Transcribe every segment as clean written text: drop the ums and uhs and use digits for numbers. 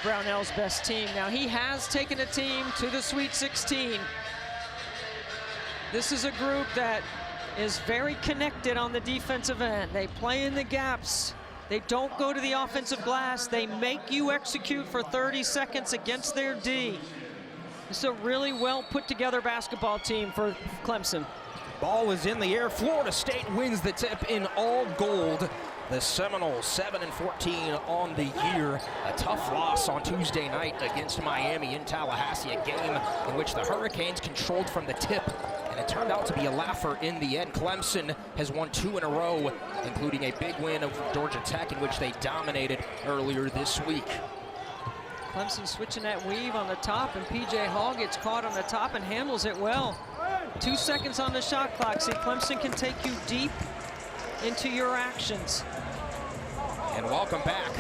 Brownell's best team. Now he has taken a team to the Sweet 16. This is a group that is very connected on the defensive end. They play in the gaps. They don't go to the offensive glass. They make you execute for 30 seconds against their D. It's a really well put together basketball team for Clemson. Ball is in the air. Florida State wins the tip in all gold. The Seminoles 7-14 on the year. A tough loss on Tuesday night against Miami in Tallahassee, a game in which the Hurricanes controlled from the tip, and it turned out to be a laugher in the end. Clemson has won 2 in a row, including a big win over Georgia Tech, in which they dominated earlier this week. Clemson switching that weave on the top, and P.J. Hall gets caught on the top and handles it well. 2 seconds on the shot clock. See, Clemson can take you deep into your actions. And welcome back,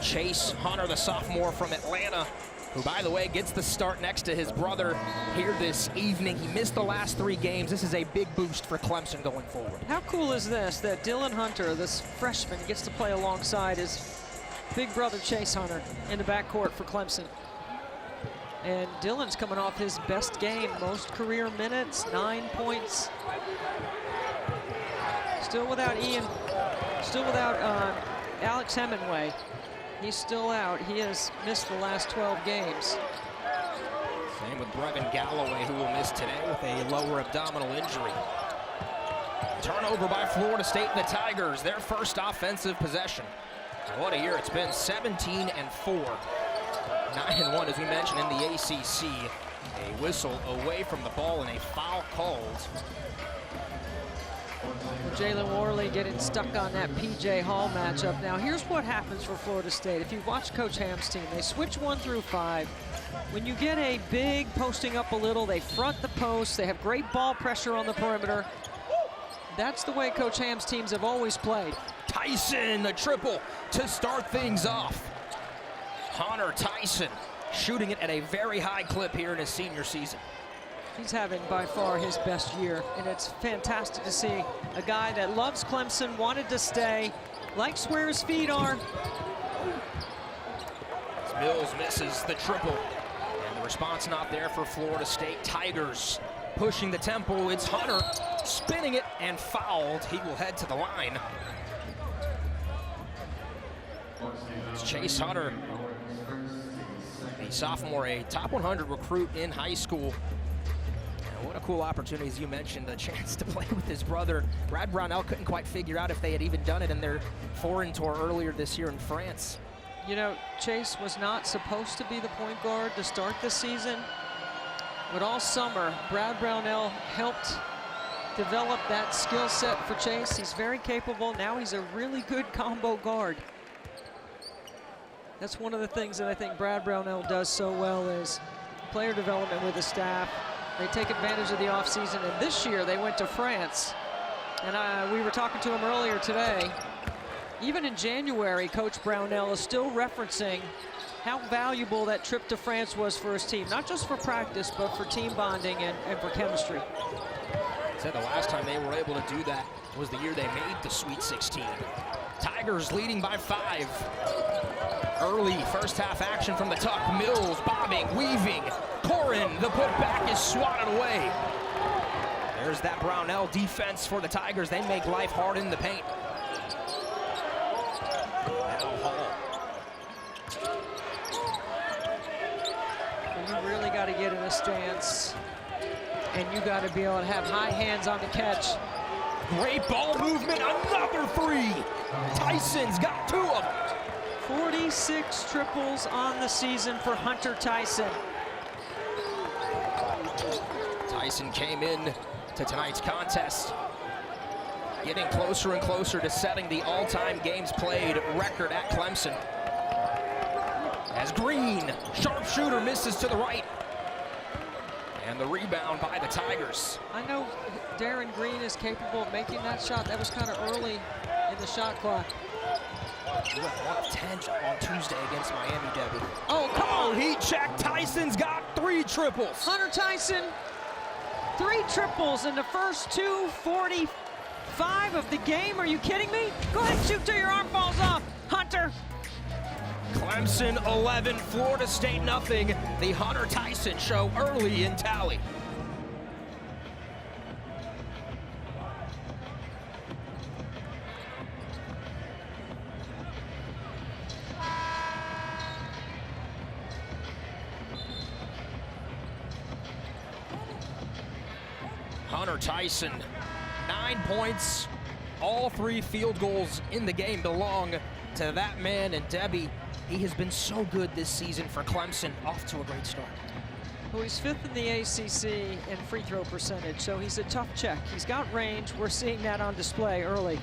Chase Hunter, the sophomore from Atlanta, who, by the way, gets the start next to his brother here this evening. He missed the last 3 games. This is a big boost for Clemson going forward. How cool is this, that Dylan Hunter, this freshman, gets to play alongside his big brother Chase Hunter in the backcourt for Clemson. And Dylan's coming off his best game, most career minutes, 9 points. Still without Alex Hemingway. He's still out. He has missed the last 12 games. Same with Brevin Galloway, who will miss today with a lower abdominal injury. Turnover by Florida State and the Tigers, their first offensive possession. And what a year it's been, 17-4. 9-1, as we mentioned, in the ACC. A whistle away from the ball and a foul called. Jalen Worley getting stuck on that P.J. Hall matchup. Now, here's what happens for Florida State. If you've watched Coach Ham's team, they switch 1 through 5. When you get a big posting up a little, they front the post. They have great ball pressure on the perimeter. That's the way Coach Ham's teams have always played. Tyson, the triple to start things off. Hunter Tyson shooting it at a very high clip here in his senior season. He's having by far his best year, and it's fantastic to see a guy that loves Clemson, wanted to stay, likes where his feet are. Mills misses the triple, and the response not there for Florida State. Tigers pushing the tempo. It's Hunter spinning it and fouled. He will head to the line. It's Chase Hunter, the sophomore, a top 100 recruit in high school. What a cool opportunity, as you mentioned, a chance to play with his brother. Brad Brownell couldn't quite figure out if they had even done it in their foreign tour earlier this year in France. You know, Chase was not supposed to be the point guard to start the season, but all summer, Brad Brownell helped develop that skill set for Chase. He's very capable. Now he's a really good combo guard. That's one of the things that I think Brad Brownell does so well, is player development with the staff. They take advantage of the offseason, and this year they went to France. And we were talking to him earlier today. Even in January, Coach Brownell is still referencing how valuable that trip to France was for his team. Not just for practice, but for team bonding and for chemistry. He said the last time they were able to do that was the year they made the Sweet 16. Tigers leading by 5. Early first half action from the tuck. Mills bobbing, weaving. Corin, the putback is swatted away. There's that Brownell defense for the Tigers. They make life hard in the paint. Now Hall. You really got to get in a stance, and you got to be able to have high hands on the catch. Great ball movement, another 3. Tyson's got 2 of them. 46 triples on the season for Hunter Tyson. Tyson came in to tonight's contest, getting closer and closer to setting the all-time games played record at Clemson. As Green, sharpshooter, misses to the right. And the rebound by the Tigers. I know Darren Green is capable of making that shot. That was kind of early in the shot clock. He went 1 of 10 on Tuesday against Miami, Debbie. Oh, come on. Heat check. Tyson's got 3 triples. Hunter Tyson, 3 triples in the first 2:45 of the game. Are you kidding me? Go ahead and shoot till your arm falls off, Hunter. Clemson 11, Florida State nothing. The Hunter Tyson show early in tally. Hunter Tyson, 9 points. All 3 field goals in the game belong to that man. And Debbie, he has been so good this season for Clemson, off to a great start. Well, he's 5th in the ACC in free throw percentage, so he's a tough check. He's got range. We're seeing that on display early.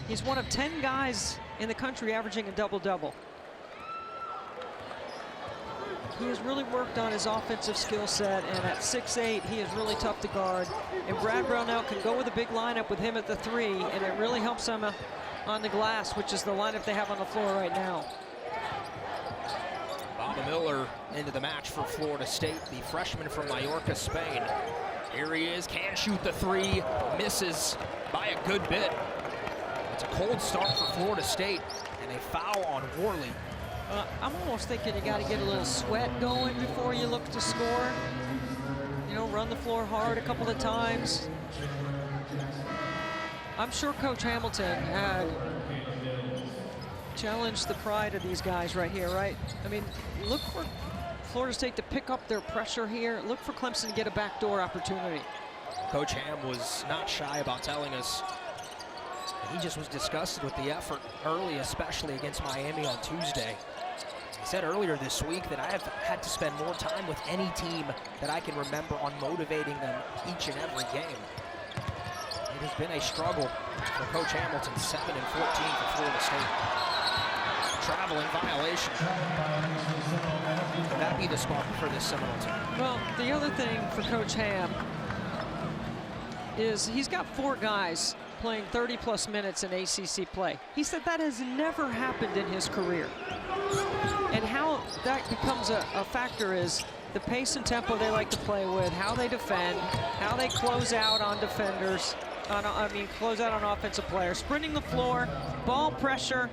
He's one of 10 guys in the country averaging a double-double. He has really worked on his offensive skill set, and at 6'8", he is really tough to guard. And Brad Brownell can go with a big lineup with him at the 3, and it really helps him on the glass, which is the lineup they have on the floor right now. Bobby Miller into the match for Florida State, the freshman from Mallorca, Spain. Here he is, can shoot the 3, misses by a good bit. It's a cold start for Florida State, and a foul on Worley. I'm almost thinking you got to get a little sweat going before you look to score. You know, run the floor hard a couple of times. I'm sure Coach Hamilton had challenged the pride of these guys right here, right? I mean, look for Florida State to pick up their pressure here. Look for Clemson to get a backdoor opportunity. Coach Ham was not shy about telling us he just was disgusted with the effort early, especially against Miami on Tuesday. He said earlier this week that I have had to spend more time with any team that I can remember on motivating them each and every game. It has been a struggle for Coach Hamilton, 7 and 14 for Florida State. Traveling violation. Could that be the spark for this Seminole team? Well, the other thing for Coach Ham is he's got 4 guys playing 30-plus minutes in ACC play. He said that has never happened in his career. And how that becomes a factor is the pace and tempo they like to play with, how they defend, how they close out on defenders, close out on offensive players, sprinting the floor, ball pressure,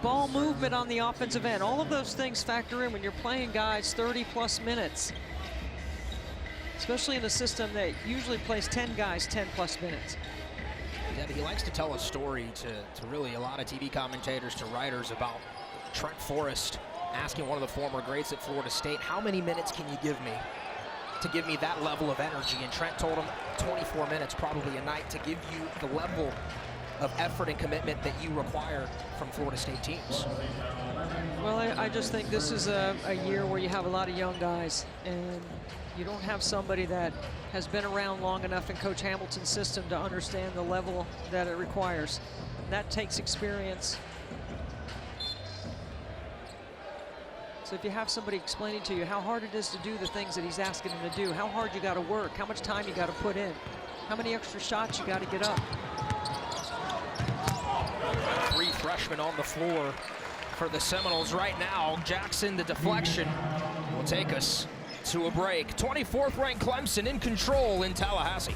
ball movement on the offensive end. All of those things factor in when you're playing guys 30-plus minutes, especially in a system that usually plays 10 guys 10-plus minutes. Yeah, he likes to tell a story to really a lot of TV commentators, to writers, about Trent Forrest asking one of the former greats at Florida State, how many minutes can you give me to give me that level of energy? And Trent told him 24 minutes probably a night to give you the level of effort and commitment that you require from Florida State teams. Well, I just think this is a year where you have a lot of young guys, and you don't have somebody that has been around long enough in Coach Hamilton's system to understand the level that it requires. That takes experience. So if you have somebody explaining to you how hard it is to do the things that he's asking them to do, how hard you got to work, how much time you got to put in, how many extra shots you got to get up. 3 freshmen on the floor for the Seminoles right now. Jackson, the deflection, will take us to a break. 24th ranked Clemson in control in Tallahassee.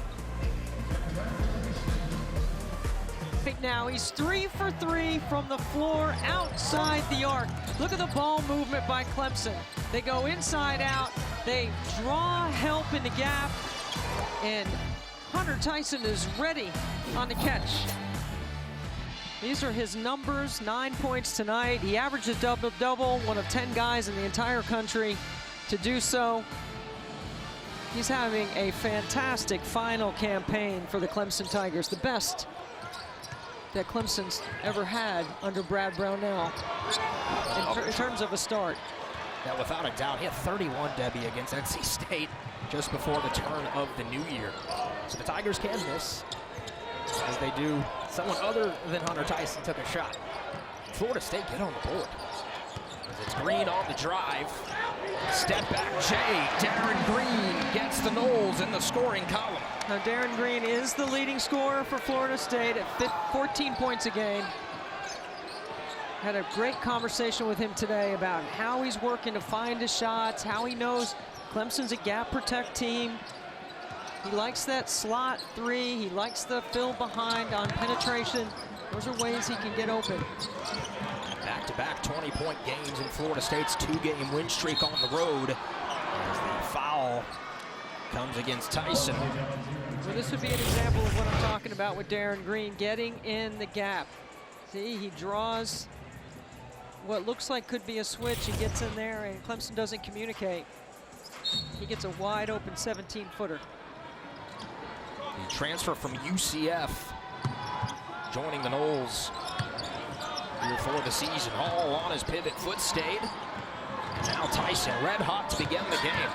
Right now, he's 3 for 3 from the floor outside the arc. Look at the ball movement by Clemson. They go inside out, they draw help in the gap, and Hunter Tyson is ready on the catch. These are his numbers, 9 points tonight. He averaged a double-double, one of 10 guys in the entire country to do so. He's having a fantastic final campaign for the Clemson Tigers, the best that Clemson's ever had under Brad Brownell in terms of a start. Yeah, without a doubt, he had 31, Debbie, against NC State just before the turn of the new year. So the Tigers can miss, as they do. Someone other than Hunter Tyson took a shot. Florida State get on the board. As it's Green on the drive. Step back, Darren Green gets the Noles in the scoring column. Now Darren Green is the leading scorer for Florida State at 14 points a game. Had a great conversation with him today about how he's working to find his shots, how he knows Clemson's a gap protect team. He likes that slot 3. He likes the fill behind on penetration. Those are ways he can get open. Back back-to-back 20-point games in Florida State's 2-game win streak on the road. As the foul comes against Tyson. Well, this would be an example of what I'm talking about with Darren Green, getting in the gap. See, he draws what looks like could be a switch. He gets in there, and Clemson doesn't communicate. He gets a wide open 17-footer. The transfer from UCF joining the Noles here for the season. Hall on his pivot foot stayed. Now Tyson red hot to begin the game.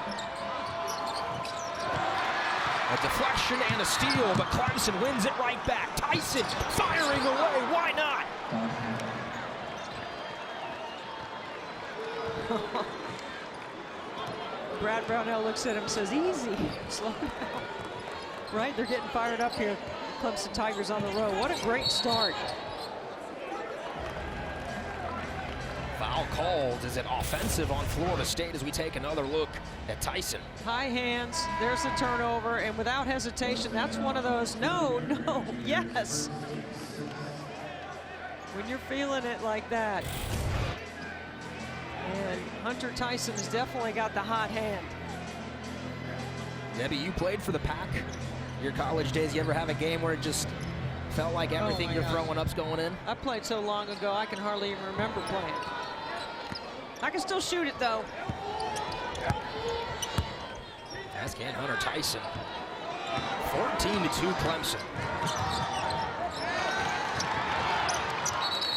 A deflection and a steal, but Clemson wins it right back. Tyson firing away, why not? Brad Brownell looks at him and says, easy, slow down. Right, they're getting fired up here. Clemson Tigers on the row. What a great start. Foul called. Is it offensive on Florida State as we take another look at Tyson? High hands, there's the turnover, and without hesitation, that's one of those, no, yes. When you're feeling it like that. And Hunter Tyson has definitely got the hot hand. Debbie, you played for the Pack your college days. You ever have a game where it just felt like everything you're throwing up's going in? I played so long ago, I can hardly even remember playing. I can still shoot it, though. As can Hunter Tyson. 14-2 Clemson.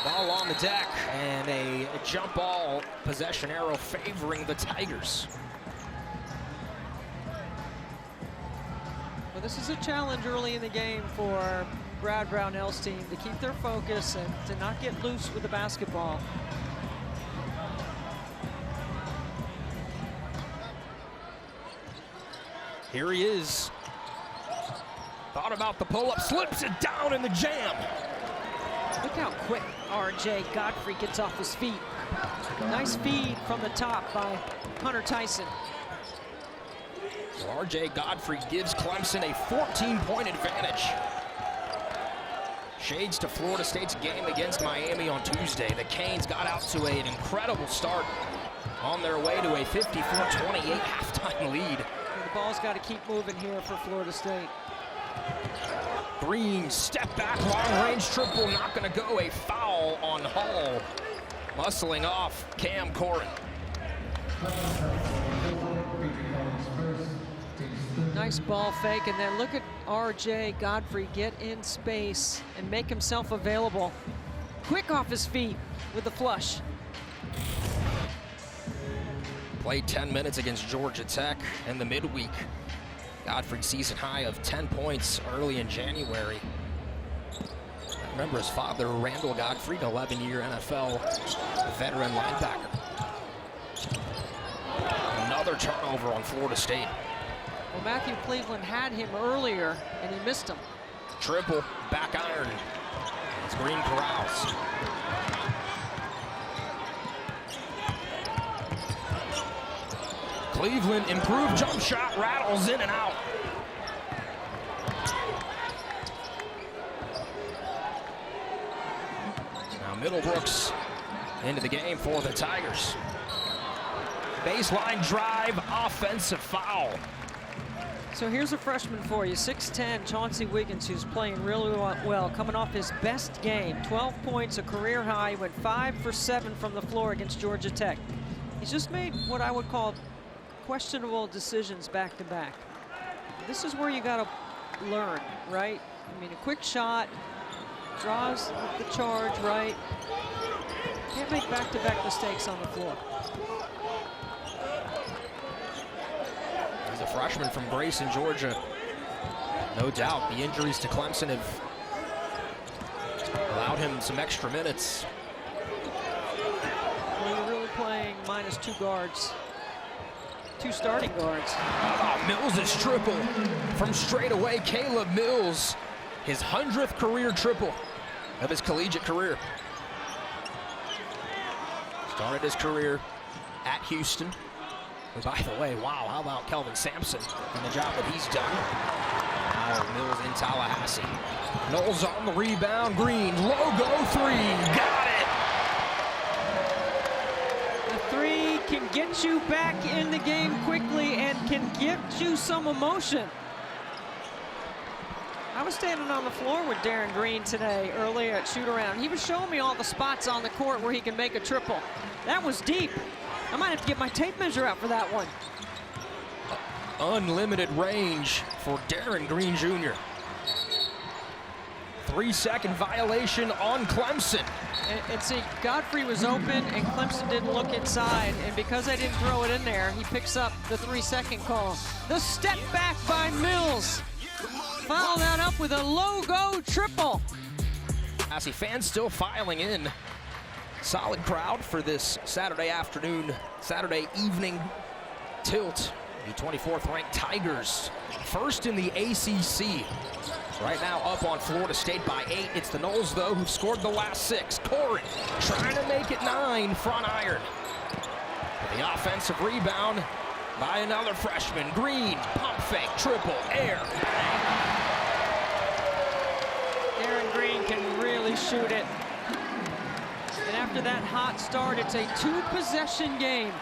Ball on the deck, and a jump ball possession arrow favoring the Tigers. Well, this is a challenge early in the game for Brad Brownell's team to keep their focus and to not get loose with the basketball. Here he is. Thought about the pull-up, slips it down in the jam. Look how quick R.J. Godfrey gets off his feet. Nice feed from the top by Hunter Tyson. So R.J. Godfrey gives Clemson a 14-point advantage. Shades to Florida State's game against Miami on Tuesday. The Canes got out to an incredible start on their way to a 54-28 halftime lead. The ball's got to keep moving here for Florida State. Green, step back, long-range triple, not going to go. A foul on Hall. Muscling off Cam Corrin. Nice ball fake, and then look at R.J. Godfrey get in space and make himself available. Quick off his feet with the flush. Played 10 minutes against Georgia Tech in the midweek. Godfrey's season high of 10 points early in January. I remember his father, Randall Godfrey, an 11-year NFL veteran linebacker. Another turnover on Florida State. Well, Matthew Cleveland had him earlier, and he missed him. Triple, back iron. It's Green corrals. Cleveland, improved jump shot, rattles in and out. Now Middlebrooks into the game for the Tigers. Baseline drive, offensive foul. So here's a freshman for you, 6'10", Chauncey Wiggins, who's playing really well, coming off his best game. 12 points, a career high, went 5 for 7 from the floor against Georgia Tech. He's just made what I would call questionable decisions back to back. This is where you got to learn, right? I mean, a quick shot, draws the charge, right? Can't make back-to-back mistakes on the floor. He's a freshman from Grayson, Georgia. No doubt the injuries to Clemson have allowed him some extra minutes. Well, you're really playing minus 2 guards. 2 starting guards. How about Mills' triple from straight away? Caleb Mills, his 100th career triple of his collegiate career. Started his career at Houston. And by the way, wow, how about Kelvin Sampson and the job that he's done? Now Mills in Tallahassee. Knowles on the rebound. Green, logo 3, got it! get you back in the game quickly and can get you some emotion. I was standing on the floor with Darren Green today earlier at shoot-around. He was showing me all the spots on the court where he can make a triple. That was deep. I might have to get my tape measure out for that one. Unlimited range for Darren Green Jr. 3-second violation on Clemson. And see, Godfrey was open and Clemson didn't look inside, and because I didn't throw it in there, he picks up the 3-second call. The step back by Mills. Follow that up with a logo triple. I see fans still filing in. Solid crowd for this Saturday evening tilt. The 24th ranked Tigers, first in the ACC. Right now up on Florida State by 8. It's the Noles, though, who've scored the last 6. Corrin trying to make it 9, front iron. The offensive rebound by another freshman. Green, pump fake, triple, air. Darren Green can really shoot it. And after that hot start, it's a 2-possession game.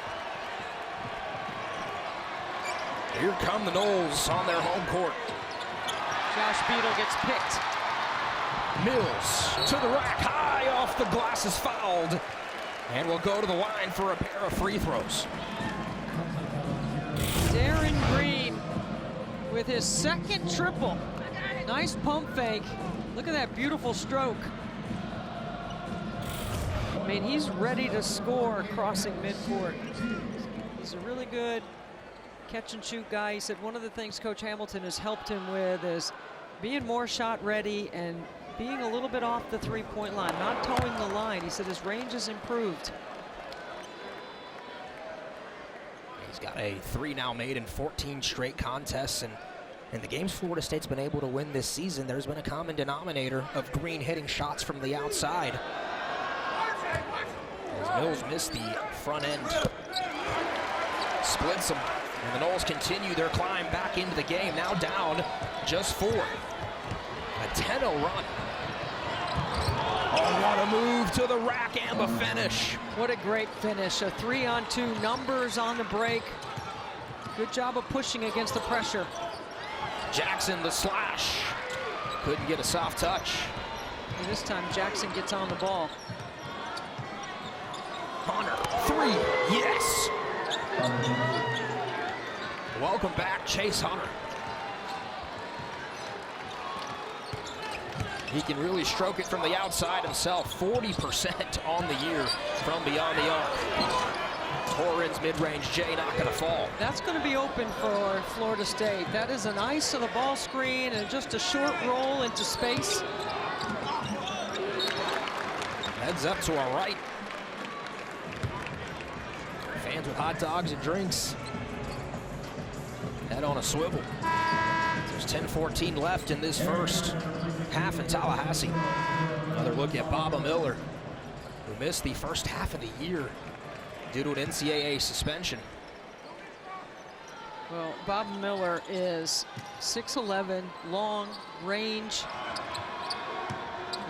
Here come the Noles on their home court. Josh Beadle gets picked. Mills to the rack, high off the glass, is fouled. And will go to the line for a pair of free throws. Darren Green with his second triple. Nice pump fake. Look at that beautiful stroke. I mean, he's ready to score crossing midcourt. He's a really good catch and shoot guy. He said one of the things Coach Hamilton has helped him with is being more shot ready and being a little bit off the 3-point line, not towing the line. He said his range has improved. He's got a 3 now made in 14 straight contests, and in the games Florida State's been able to win this season, there's been a common denominator of Green hitting shots from the outside. As Mills missed the front end, splits them. And the Noles continue their climb back into the game, now down just 4. A 10-0 run. Oh, what a move to the rack and the finish. What a great finish. A 3-on-2, numbers on the break. Good job of pushing against the pressure. Jackson, the slash. Couldn't get a soft touch. And this time, Jackson gets on the ball. Hunter, 3, yes. Welcome back, Chase Hunter. He can really stroke it from the outside himself. 40% on the year from beyond the arc. Corrin's mid-range J not going to fall. That's going to be open for Florida State. That is an ice of the ball screen and just a short roll into space. Heads up to our right. Fans with hot dogs and drinks. Head on a swivel. There's 10-14 left in this first half in Tallahassee. Another look at Baba Miller, who missed the first half of the year due to an NCAA suspension. Well, Bob Miller is 6'11", long, range,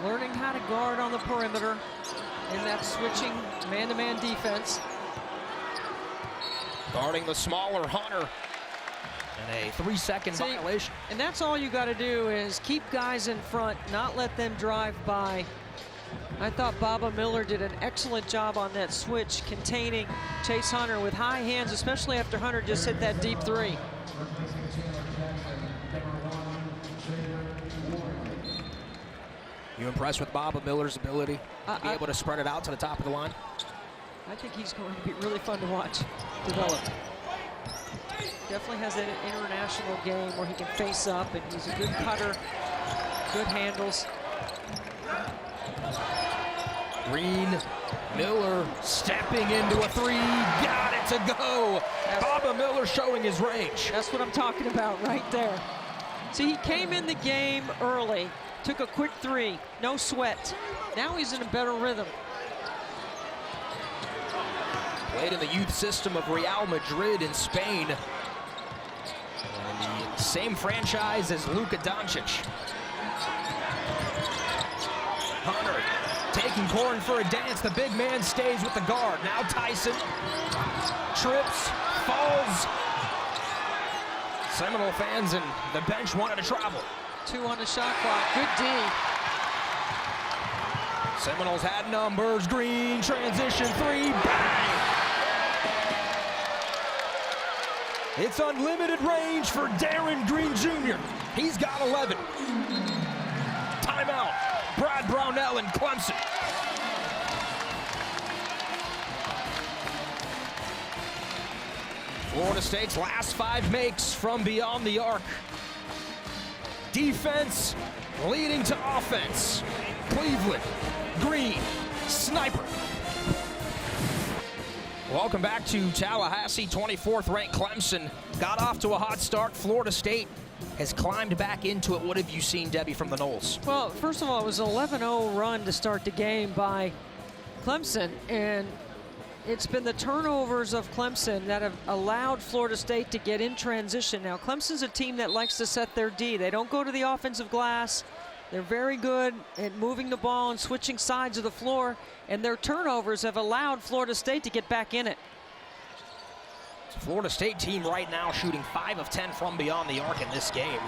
learning how to guard on the perimeter in that switching man-to-man defense. Guarding the smaller Hunter. And a 3-second violation. And that's all you got to do is keep guys in front, not let them drive by. I thought Baba Miller did an excellent job on that switch, containing Chase Hunter with high hands, especially after Hunter just hit that deep 3. You impressed with Baba Miller's ability to be able to spread it out to the top of the line? I think he's going to be really fun to watch develop. Definitely has an international game where he can face up, and he's a good cutter, good handles. Green, Miller stepping into a 3, got it to go. Baba Miller showing his range. That's what I'm talking about right there. See, he came in the game early, took a quick 3, no sweat. Now he's in a better rhythm. Played in the youth system of Real Madrid in Spain. And the same franchise as Luka Doncic. Hunter taking looking Corin for a dance. The big man stays with the guard. Now Tyson trips, falls. Seminole fans and the bench wanted to travel. 2 on the shot clock. Good D. Seminoles had numbers. Green, transition, 3, bang! It's unlimited range for Darren Green Jr. He's got 11. Timeout. Brad Brownell and Clemson. Florida State's last 5 makes from beyond the arc. Defense leading to offense. Cleveland, Green, sniper. Welcome back to Tallahassee. 24th ranked Clemson got off to a hot start. Florida State has climbed back into it. What have you seen, Debbie, from the Noles? Well, first of all, it was an 11-0 run to start the game by Clemson, and it's been the turnovers of Clemson that have allowed Florida State to get in transition. Now, Clemson's a team that likes to set their D. They don't go to the offensive glass. They're very good at moving the ball and switching sides of the floor, and their turnovers have allowed Florida State to get back in it. Florida State team right now shooting 5 of 10 from beyond the arc in this game.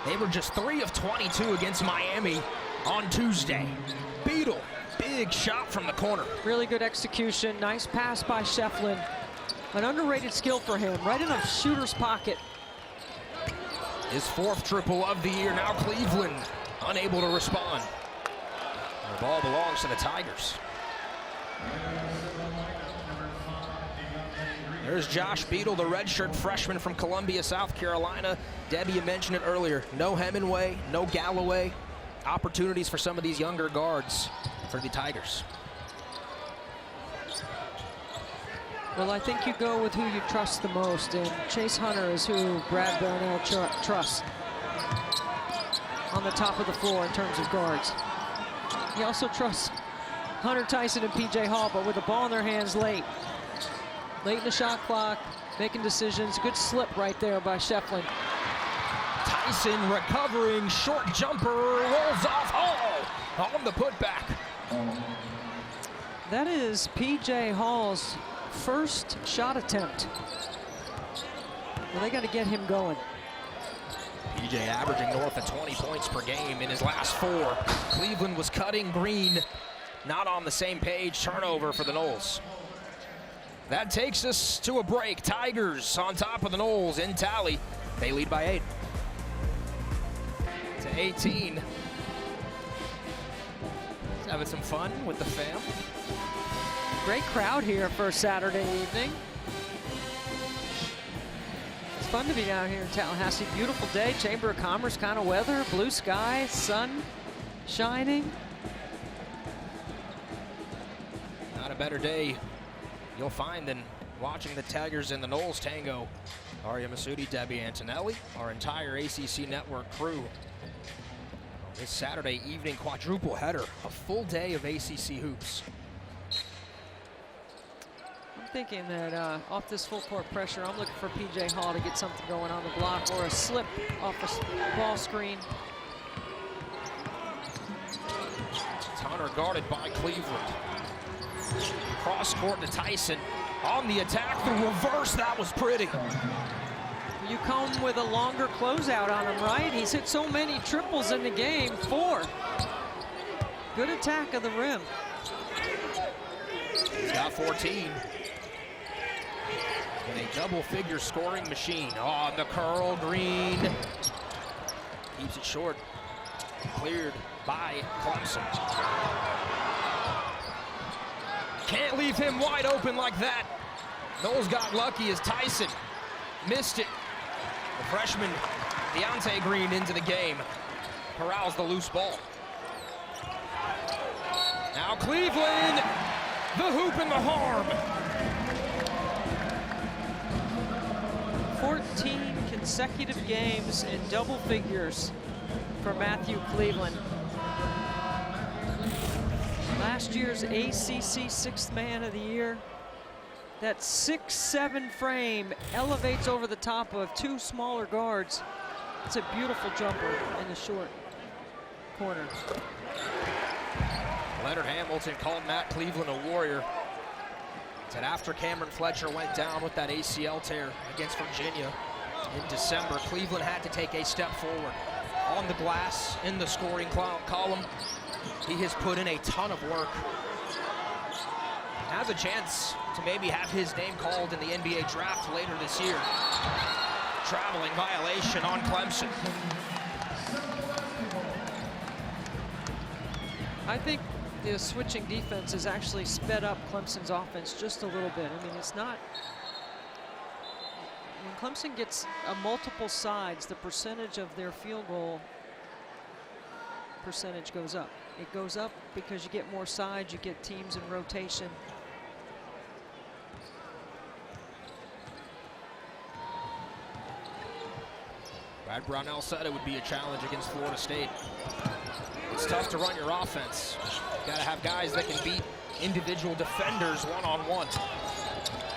They were just 3 of 22 against Miami on Tuesday. Beadle, big shot from the corner. Really good execution, nice pass by Shefflin. An underrated skill for him, right in a shooter's pocket. His 4th triple of the year. Now Cleveland unable to respond. The ball belongs to the Tigers. There's Josh Beadle, the redshirt freshman from Columbia, South Carolina. Debbie, you mentioned it earlier. No Hemingway, no Galloway. Opportunities for some of these younger guards for the Tigers. Well, I think you go with who you trust the most, and Chase Hunter is who Brad Brownell trusts on the top of the floor in terms of guards. He also trusts Hunter Tyson and P.J. Hall, but with the ball in their hands late in the shot clock, making decisions. Good slip right there by Shefflin. Tyson recovering, short jumper, rolls off Hall on the putback. That is P.J. Hall's first shot attempt. Well, they got to get him going. PJ averaging north of 20 points per game in his last 4. Cleveland was cutting. Green not on the same page. Turnover for the Noles. That takes us to a break. Tigers on top of the Noles in tally. They lead by 8 to 18. Just having some fun with the fam. Great crowd here for a Saturday evening. It's fun to be down here in Tallahassee. Beautiful day, Chamber of Commerce kind of weather, blue sky, sun shining. Not a better day you'll find than watching the Tigers and the Noles tango. Aria Masudi, Debbie Antonelli, our entire ACC network crew. This Saturday evening quadruple header, a full day of ACC hoops. I'm thinking that off this full court pressure, I'm looking for P.J. Hall to get something going on the block or a slip off a ball screen. Hunter guarded by Cleveland. Cross court to Tyson. On the attack, the reverse, that was pretty. You come with a longer closeout on him, right? He's hit so many triples in the game, 4. Good attack of the rim. He's got 14. And a double-figure scoring machine. On the curl, Green. Keeps it short. Cleared by Clemson. Can't leave him wide open like that. Noles got lucky as Tyson missed it. The freshman, Deontay Green, into the game. Corrals the loose ball. Now Cleveland, the hoop and the harm. 14 consecutive games in double figures for Matthew Cleveland. Last year's ACC 6th man of the year. That 6'7" frame elevates over the top of 2 smaller guards. It's a beautiful jumper in the short corner. Leonard Hamilton called Matt Cleveland a warrior. Said after Cameron Fletcher went down with that ACL tear against Virginia in December, Cleveland had to take a step forward. On the glass, in the scoring column, he has put in a ton of work. Has a chance to maybe have his name called in the NBA draft later this year. Traveling violation on Clemson. I think the switching defense has actually sped up Clemson's offense just a little bit. I mean, it's not, when Clemson gets multiple sides, the percentage of their field goal percentage goes up. It goes up because you get more sides, you get teams in rotation. Brad Brownell said it would be a challenge against Florida State. It's tough to run your offense. You gotta have guys that can beat individual defenders one-on-one.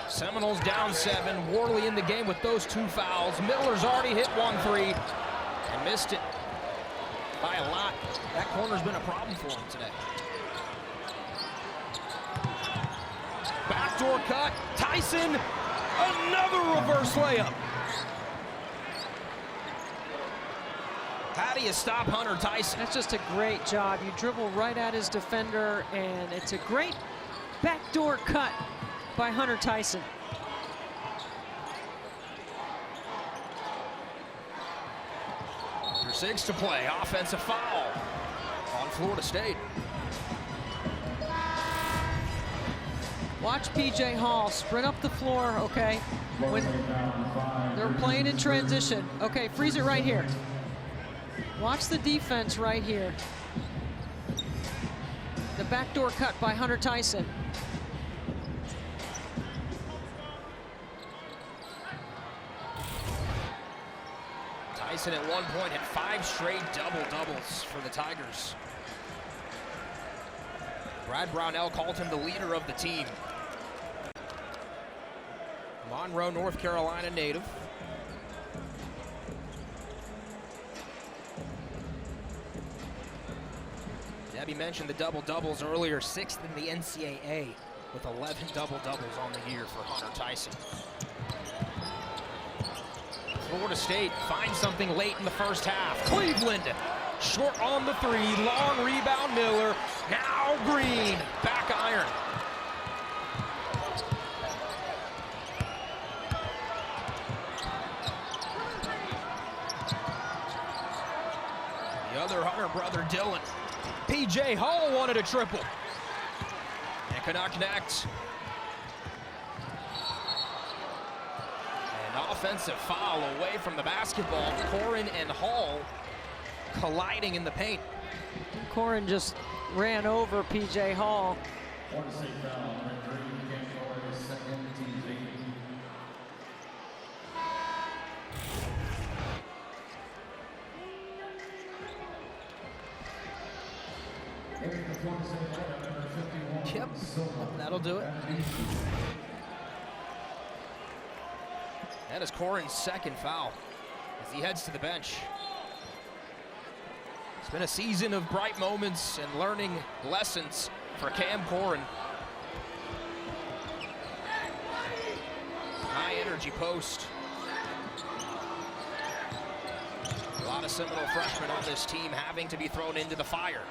Seminoles down 7. Worley in the game with those 2 fouls. Miller's already hit 1-3 and missed it by a lot. That corner's been a problem for him today. Backdoor cut. Tyson, another reverse layup. How do you stop Hunter Tyson? That's just a great job. You dribble right at his defender, and it's a great backdoor cut by Hunter Tyson. Under 6 to play, offensive foul on Florida State. Watch P.J. Hall sprint up the floor, okay? When they're playing in transition. Okay, freeze it right here. Watch the defense right here. The backdoor cut by Hunter Tyson. Tyson at one point had 5 straight double-doubles for the Tigers. Brad Brownell called him the leader of the team. Monroe, North Carolina native. Debbie mentioned the double-doubles earlier, 6th in the NCAA with 11 double-doubles on the year for Hunter Tyson. Florida State finds something late in the first half. Cleveland short on the 3, long rebound Miller. Now Green, back iron. The other Hunter brother, Dylan. P.J. Hall wanted a triple and could not connect. An offensive foul away from the basketball. Corin and Hall colliding in the paint. Corin just ran over P.J. Hall. Yep, that'll do it. That is Corin's second foul as he heads to the bench. It's been a season of bright moments and learning lessons for Cam Corin. High energy post. A lot of Seminole freshmen on this team having to be thrown into the fire.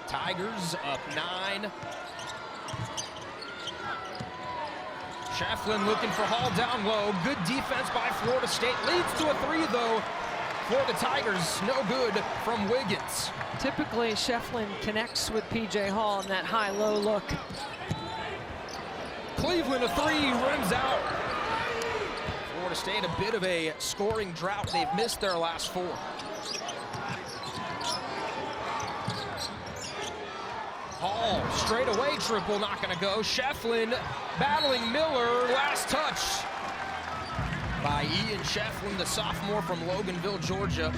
Tigers up 9. Shefflin looking for Hall down low. Good defense by Florida State. Leads to a 3 though for the Tigers. No good from Wiggins. Typically, Shefflin connects with P.J. Hall in that high-low look. Cleveland a 3, rims out. Florida State a bit of a scoring drought. They've missed their last 4. Hall, straight away triple, not gonna go. Shefflin battling Miller, last touch by Ian Shefflin, the sophomore from Loganville, Georgia.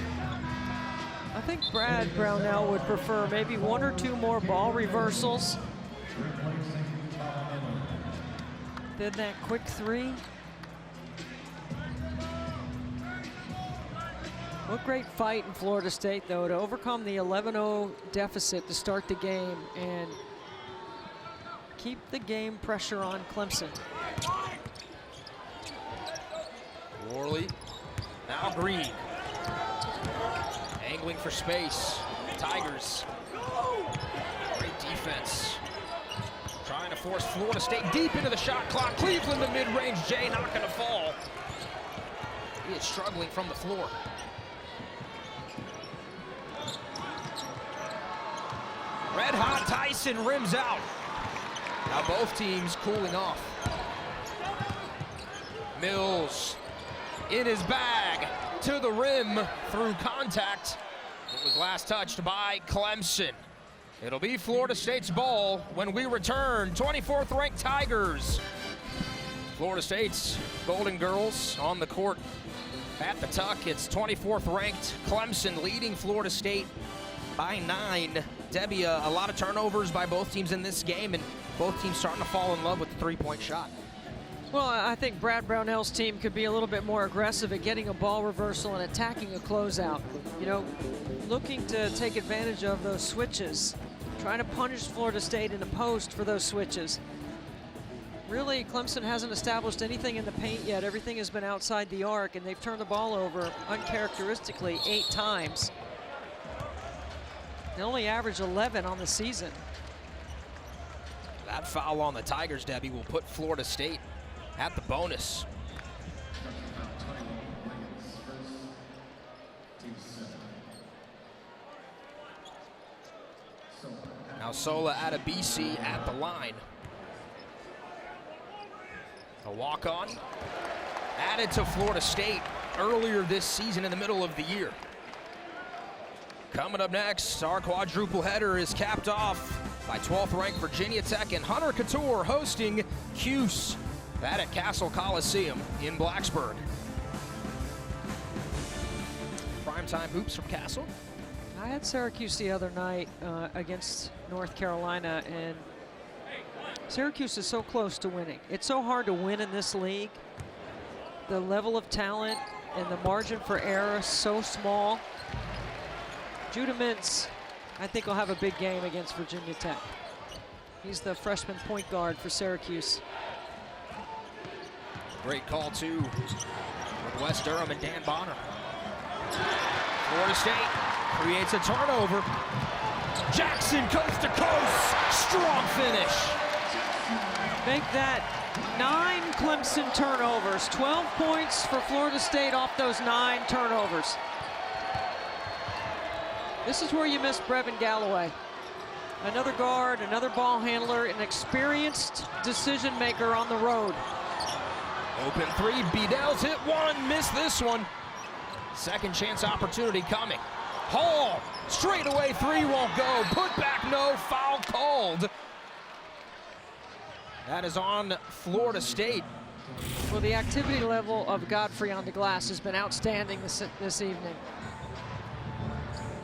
I think Brad Brownell would prefer maybe 1 or 2 more ball reversals than that quick 3. What great fight in Florida State, though, to overcome the 11-0 deficit to start the game and keep the game pressure on Clemson. Worley, now Green. Angling for space. Tigers. Great defense. Trying to force Florida State deep into the shot clock. Cleveland, the mid-range J, not going to fall. He is struggling from the floor. Red hot Tyson rims out. Now both teams cooling off. Mills in his bag to the rim through contact. It was last touched by Clemson. It'll be Florida State's ball when we return. 24th ranked Tigers. Florida State's Golden Girls on the court at the tuck. It's 24th ranked Clemson leading Florida State by 9. Debbie, a lot of turnovers by both teams in this game, and both teams starting to fall in love with the three-point shot. Well, I think Brad Brownell's team could be a little bit more aggressive at getting a ball reversal and attacking a closeout. You know, looking to take advantage of those switches, trying to punish Florida State in the post for those switches. Really, Clemson hasn't established anything in the paint yet. Everything has been outside the arc, and they've turned the ball over uncharacteristically 8 times. They only average 11 on the season. That foul on the Tigers, Debbie, will put Florida State at the bonus. Now Sola out of BC at the line. A walk-on added to Florida State earlier this season in the middle of the year. Coming up next, our quadruple header is capped off by 12th ranked Virginia Tech and Hunter Couture hosting Cuse. That at Castle Coliseum in Blacksburg. Primetime hoops from Castle. I had Syracuse the other night against North Carolina, and Syracuse is so close to winning. It's so hard to win in this league. The level of talent and the margin for error is so small. Judah Mintz, I think, will have a big game against Virginia Tech. He's the freshman point guard for Syracuse. Great call, too, with Wes Durham and Dan Bonner. Florida State creates a turnover. Jackson coast to coast, strong finish. Make that 9 Clemson turnovers. 12 points for Florida State off those 9 turnovers. This is where you miss Brevin Galloway. Another guard, another ball handler, an experienced decision maker on the road. Open three, Beadell's hit one, missed this one. Second chance opportunity coming. Hall, straight away three won't go. Put back, no, foul called. That is on Florida State. Well, the activity level of Godfrey on the glass has been outstanding this evening.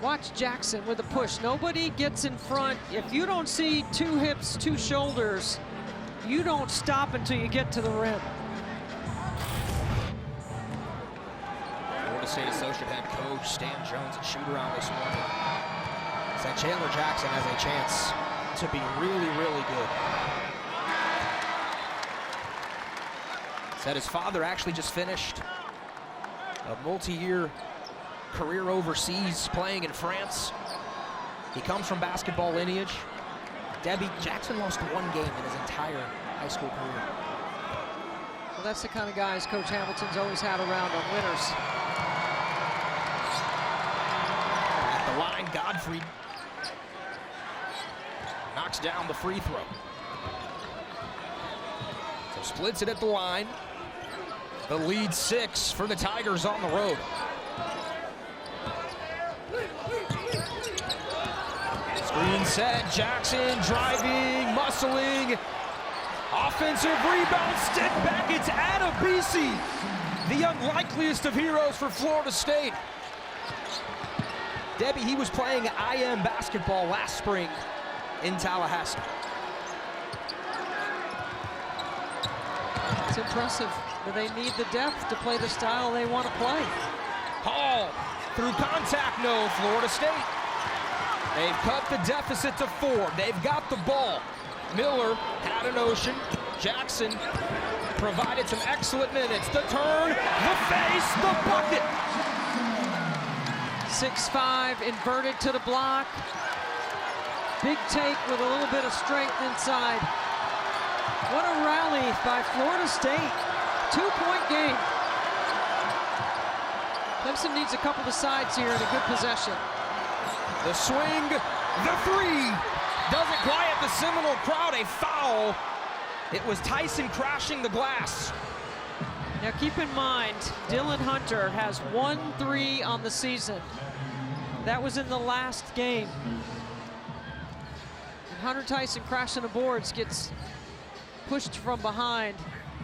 Watch Jackson with a push. Nobody gets in front. If you don't see 2 hips, 2 shoulders, you don't stop until you get to the rim. Florida State Associate Head Coach Stan Jones at shoot-around this morning said Chandler Jackson has a chance to be really, really good. Said his father actually just finished a multi-year career overseas playing in France. He comes from basketball lineage. Debbie, Jackson lost 1 game in his entire high school career. Well, that's the kind of guys Coach Hamilton's always had around on winners. At the line, Godfrey knocks down the free throw. So splits it at the line. The lead 6 for the Tigers on the road. Screen set, Jackson driving, muscling. Offensive rebound, step back, it's out of BC. The unlikeliest of heroes for Florida State. Debbie, he was playing IM basketball last spring in Tallahassee. It's impressive that they need the depth to play the style they want to play. Hall through contact, no, Florida State. They've cut the deficit to 4. They've got the ball. Miller had a notion. Jackson provided some excellent minutes. The turn, the face, the bucket. 6'5", inverted to the block. Big take with a little bit of strength inside. What a rally by Florida State. 2-point game. Clemson needs a couple of sides here and a good possession. The swing, the three. Doesn't quiet the Seminole crowd, a foul. It was Tyson crashing the glass. Now keep in mind, Dylan Hunter has 1 3 on the season. That was in the last game. And Hunter Tyson crashing the boards, gets pushed from behind.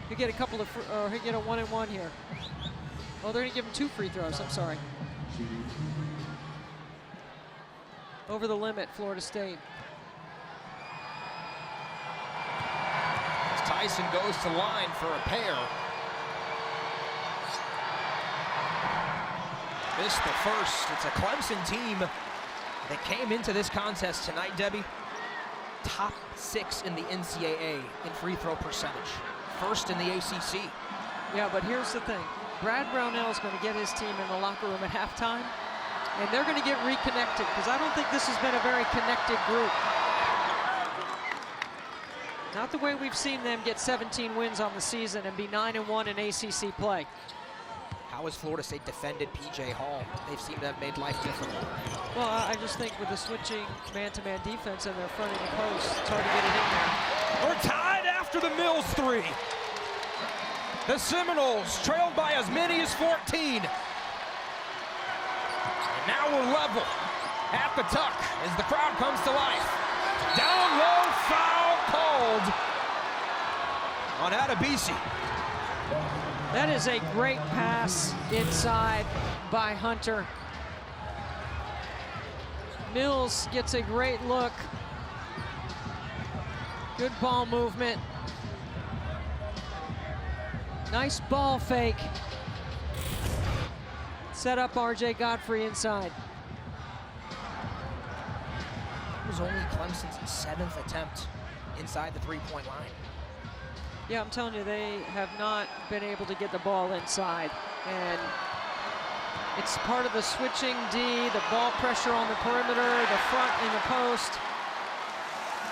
You get a couple of, he get a 1-and-1 here. Oh, they're gonna give him 2 free throws, I'm sorry. Over the limit, Florida State. As Tyson goes to line for a pair. Missed the first. It's a Clemson team that came into this contest tonight, Debbie. Top 6 in the NCAA in free throw percentage. First in the ACC. Yeah, but here's the thing. Brad Brownell is going to get his team in the locker room at halftime, and they're going to get reconnected, because I don't think this has been a very connected group. Not the way we've seen them get 17 wins on the season and be 9-1 in ACC play. How has Florida State defended P.J. Hall? They've seemed to have made life difficult. Well, I just think with the switching man-to-man defense and their fronting the post, it's hard to get it in there. We're tied after the Mills 3. The Seminoles trailed by as many as 14. And now we're level at the tuck as the crowd comes to life. Down low, foul called on Adebisi. That is a great pass inside by Hunter. Mills gets a great look. Good ball movement. Nice ball fake. Set up R.J. Godfrey inside. It was only Clemson's 7th attempt inside the three-point line. Yeah, I'm telling you, they have not been able to get the ball inside. And it's part of the switching D, the ball pressure on the perimeter, the front in the post.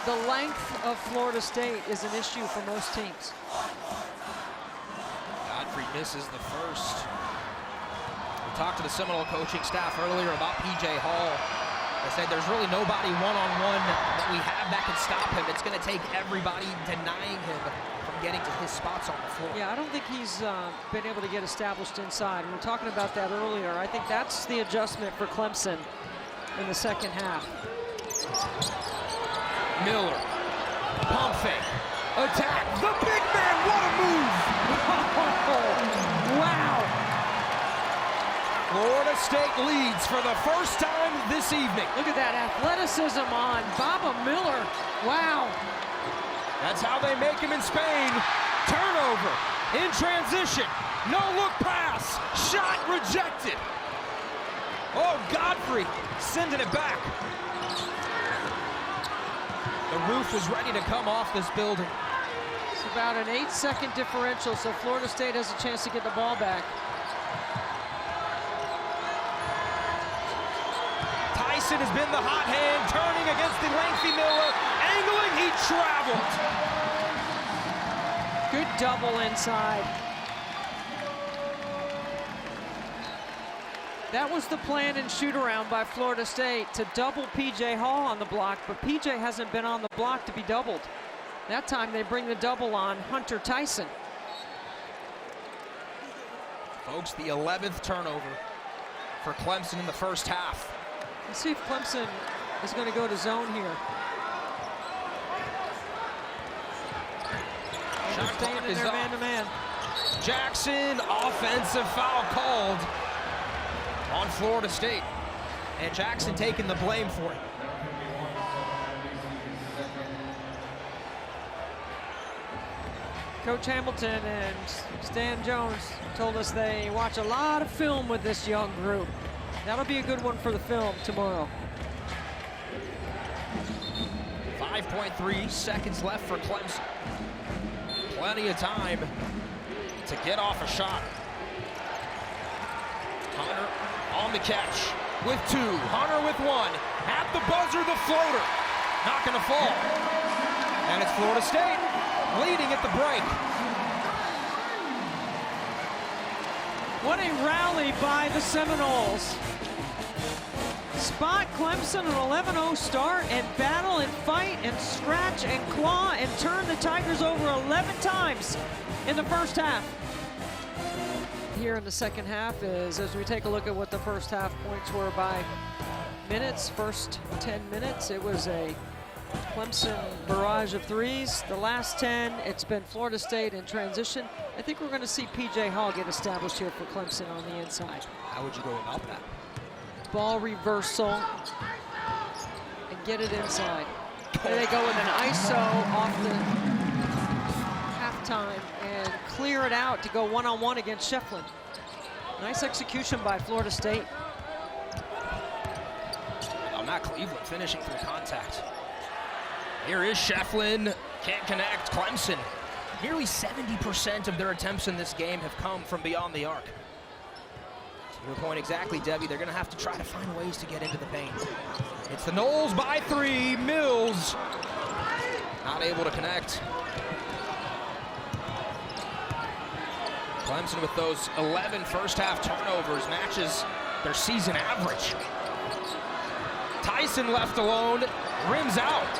The length of Florida State is an issue for most teams. Godfrey misses the first. We talked to the Seminole coaching staff earlier about P.J. Hall. They said there's really nobody one-on-one that we have that can stop him. It's going to take everybody denying him from getting to his spots on the floor. Yeah, I don't think he's been able to get established inside. We were talking about that earlier. I think that's the adjustment for Clemson in the second half. Miller, pump fake, attack, the big man, what a move! Wow! Florida State leads for the first time this evening. Look at that athleticism on Baba Miller. Wow. That's how they make him in Spain. Turnover, in transition, no look pass, shot rejected. Oh, Godfrey sending it back. The roof was ready to come off this building. It's about an 8-second differential, so Florida State has a chance to get the ball back. Tyson has been the hot hand, turning against the lengthy Miller, angling, he traveled. Good double inside. That was the plan and shoot around by Florida State, to double P.J. Hall on the block, but P.J. hasn't been on the block to be doubled. That time they bring the double on Hunter Tyson. Folks, the 11th turnover for Clemson in the first half. Let's see if Clemson is going to go to zone here. Shot clock is up. Man-to-man. Jackson, offensive foul called on Florida State. And Jackson taking the blame for it. Coach Hamilton and Stan Jones told us they watch a lot of film with this young group. That'll be a good one for the film tomorrow. 5.3 seconds left for Clemson. Plenty of time to get off a shot. Hunter on the catch with 2. Hunter with 1. At the buzzer, the floater. Not going to fall. And it's Florida State leading at the break. What a rally by the Seminoles. Spot Clemson an 11-0 start and battle and fight and scratch and claw and turn the Tigers over 11 times in the first half. Here in the second half is, as we take a look at what the first half points were by minutes, first 10 minutes, it was a Clemson barrage of threes. The last 10, it's been Florida State in transition. I think we're going to see P.J. Hall get established here for Clemson on the inside. How would you go about that? Ball reversal and get it inside. There they go with an ISO off the halftime and clear it out to go one-on-one against Shefflin. Nice execution by Florida State. Matt Cleveland finishing through contact. Here is Shefflin, can't connect. Clemson, nearly 70% of their attempts in this game have come from beyond the arc. To your point exactly, Debbie, they're gonna have to try to find ways to get into the paint. It's the Noles by 3, Mills not able to connect. Clemson with those 11 first half turnovers matches their season average. Tyson left alone, rims out.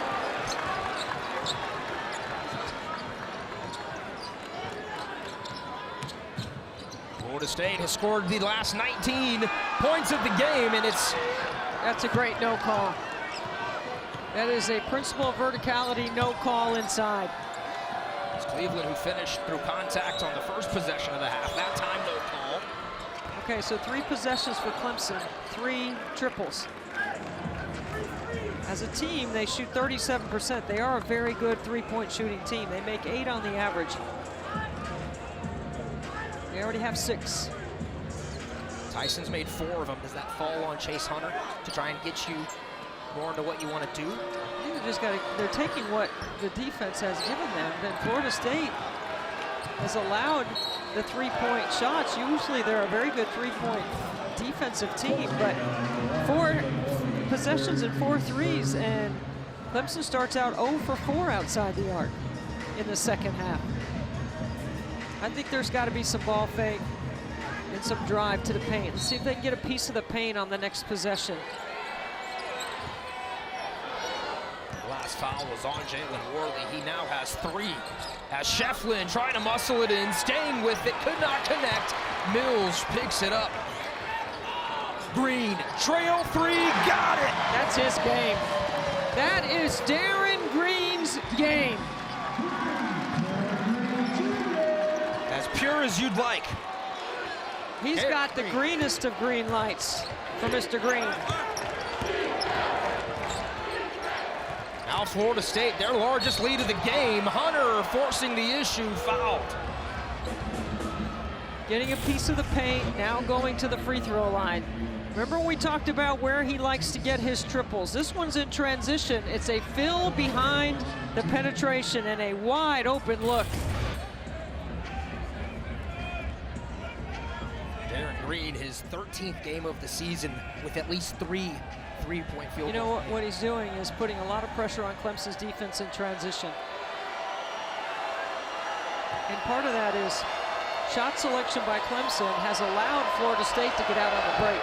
Florida State has scored the last 19 points of the game, and that's a great no call. That is a principle of verticality no call inside. It's Cleveland who finished through contact on the first possession of the half. That time no call. Okay, so 3 possessions for Clemson, 3 triples. As a team, they shoot 37%. They are a very good three-point shooting team. They make 8 on the average. They already have 6. Tyson's made 4 of them. Does that fall on Chase Hunter to try and get you more into what you want to do? They're taking what the defense has given them. Then Florida State has allowed the 3-point shots. Usually they're a very good 3-point defensive team, but 4 possessions and 4 threes, and Clemson starts out 0 for 4 outside the arc in the second half. I think there's got to be some ball fake and some drive to the paint. Let's see if they can get a piece of the paint on the next possession. The last foul was on Jalen Worley. He now has 3. As Shefflin trying to muscle it in, staying with it, could not connect. Mills picks it up. Green, trail 3, got it! That's his game. That is Darren Green's game. As pure as you'd like. He's got the greenest of green lights for Mr. Green. Now Florida State, their largest lead of the game. Hunter forcing the issue, fouled. Getting a piece of the paint, now going to the free throw line. Remember when we talked about where he likes to get his triples? This one's in transition. It's a fill behind the penetration and a wide open look. Darren Green, his 13th game of the season with at least 3 3-point field goals. You know what he's doing is putting a lot of pressure on Clemson's defense in transition. And part of that is shot selection by Clemson has allowed Florida State to get out on the break.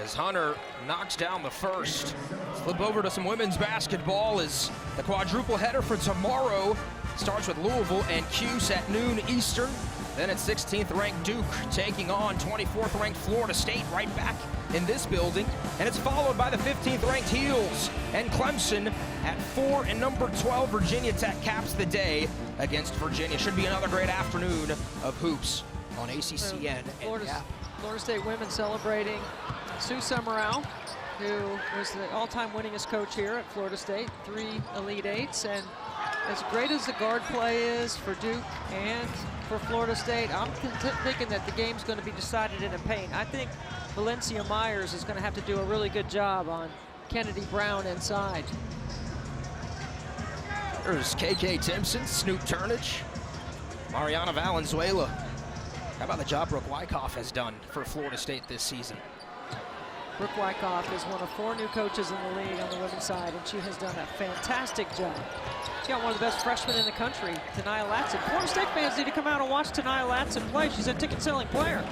As Hunter knocks down the first. Flip over to some women's basketball as the quadruple header for tomorrow starts with Louisville and Cuse at noon Eastern. Then it's 16th ranked Duke taking on 24th ranked Florida State right back in this building. And it's followed by the 15th ranked Heels and Clemson at 4, and number 12 Virginia Tech caps the day against Virginia. Should be another great afternoon of hoops on ACCN. Florida State women celebrating Sue Summerall, who was the all-time winningest coach here at Florida State, 3 Elite Eights. And as great as the guard play is for Duke and for Florida State, I'm thinking that the game's going to be decided in a paint. I think Valencia Myers is going to have to do a really good job on Kennedy Brown inside. There's KK Timpson, Snoop Turnage, Mariana Valenzuela. How about the job Brooke Wyckoff has done for Florida State this season? Brooke Wyckoff is one of 4 new coaches in the league on the women's side, and she has done a fantastic job. She got one of the best freshmen in the country, Tania Latson. Florida State fans need to come out and watch Tania Latson play. She's a ticket-selling player.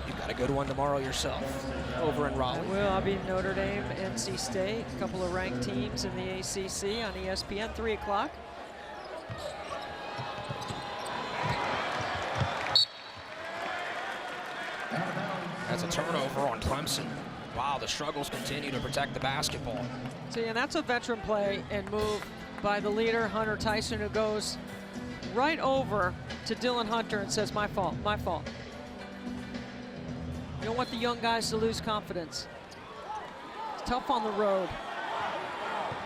You've got a good one tomorrow yourself over in Raleigh. I will. I'll be Notre Dame, NC State, a couple of ranked teams in the ACC on ESPN, 3 o'clock. That's a turnover on Clemson. Wow, the struggles continue to protect the basketball. See, and that's a veteran play and move by the leader, Hunter Tyson, who goes right over to Dylan Hunter and says, my fault, my fault. You don't want the young guys to lose confidence. It's tough on the road.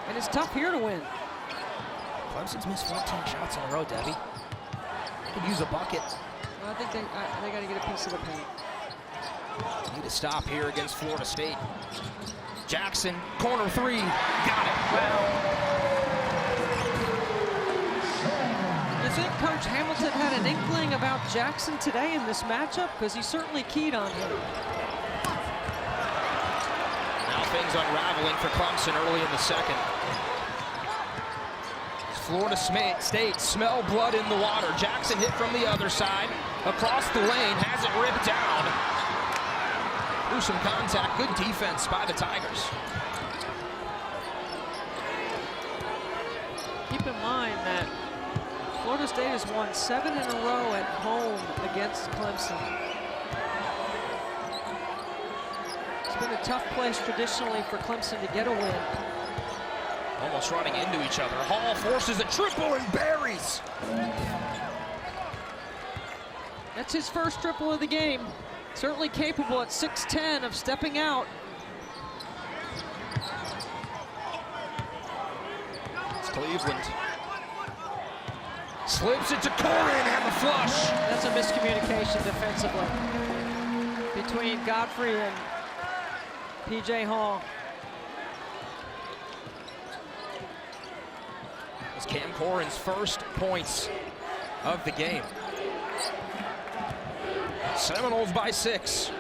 And it's tough here to win. Clemson's missed 14 shots in a row, Debbie. They could use a bucket. Well, I think they got to get a piece of the paint. Need to stop here against Florida State. Jackson, corner 3, got it. Wow. You think Coach Hamilton had an inkling about Jackson today in this matchup? Because he certainly keyed on him. Now things unraveling for Clemson early in the second. As Florida State smell blood in the water. Jackson hit from the other side. Across the lane, has it ripped down. Through some contact, good defense by the Tigers. Keep in mind that Florida State has won 7 in a row at home against Clemson. It's been a tough place traditionally for Clemson to get a win. Almost running into each other. Hall forces a triple and buries. That's his first triple of the game. Certainly capable at 6'10" of stepping out. It's Cleveland. Slips it to Corin and the flush. That's a miscommunication defensively between Godfrey and P.J. Hall. It's Cam Corin's first points of the game. Seminoles by 6.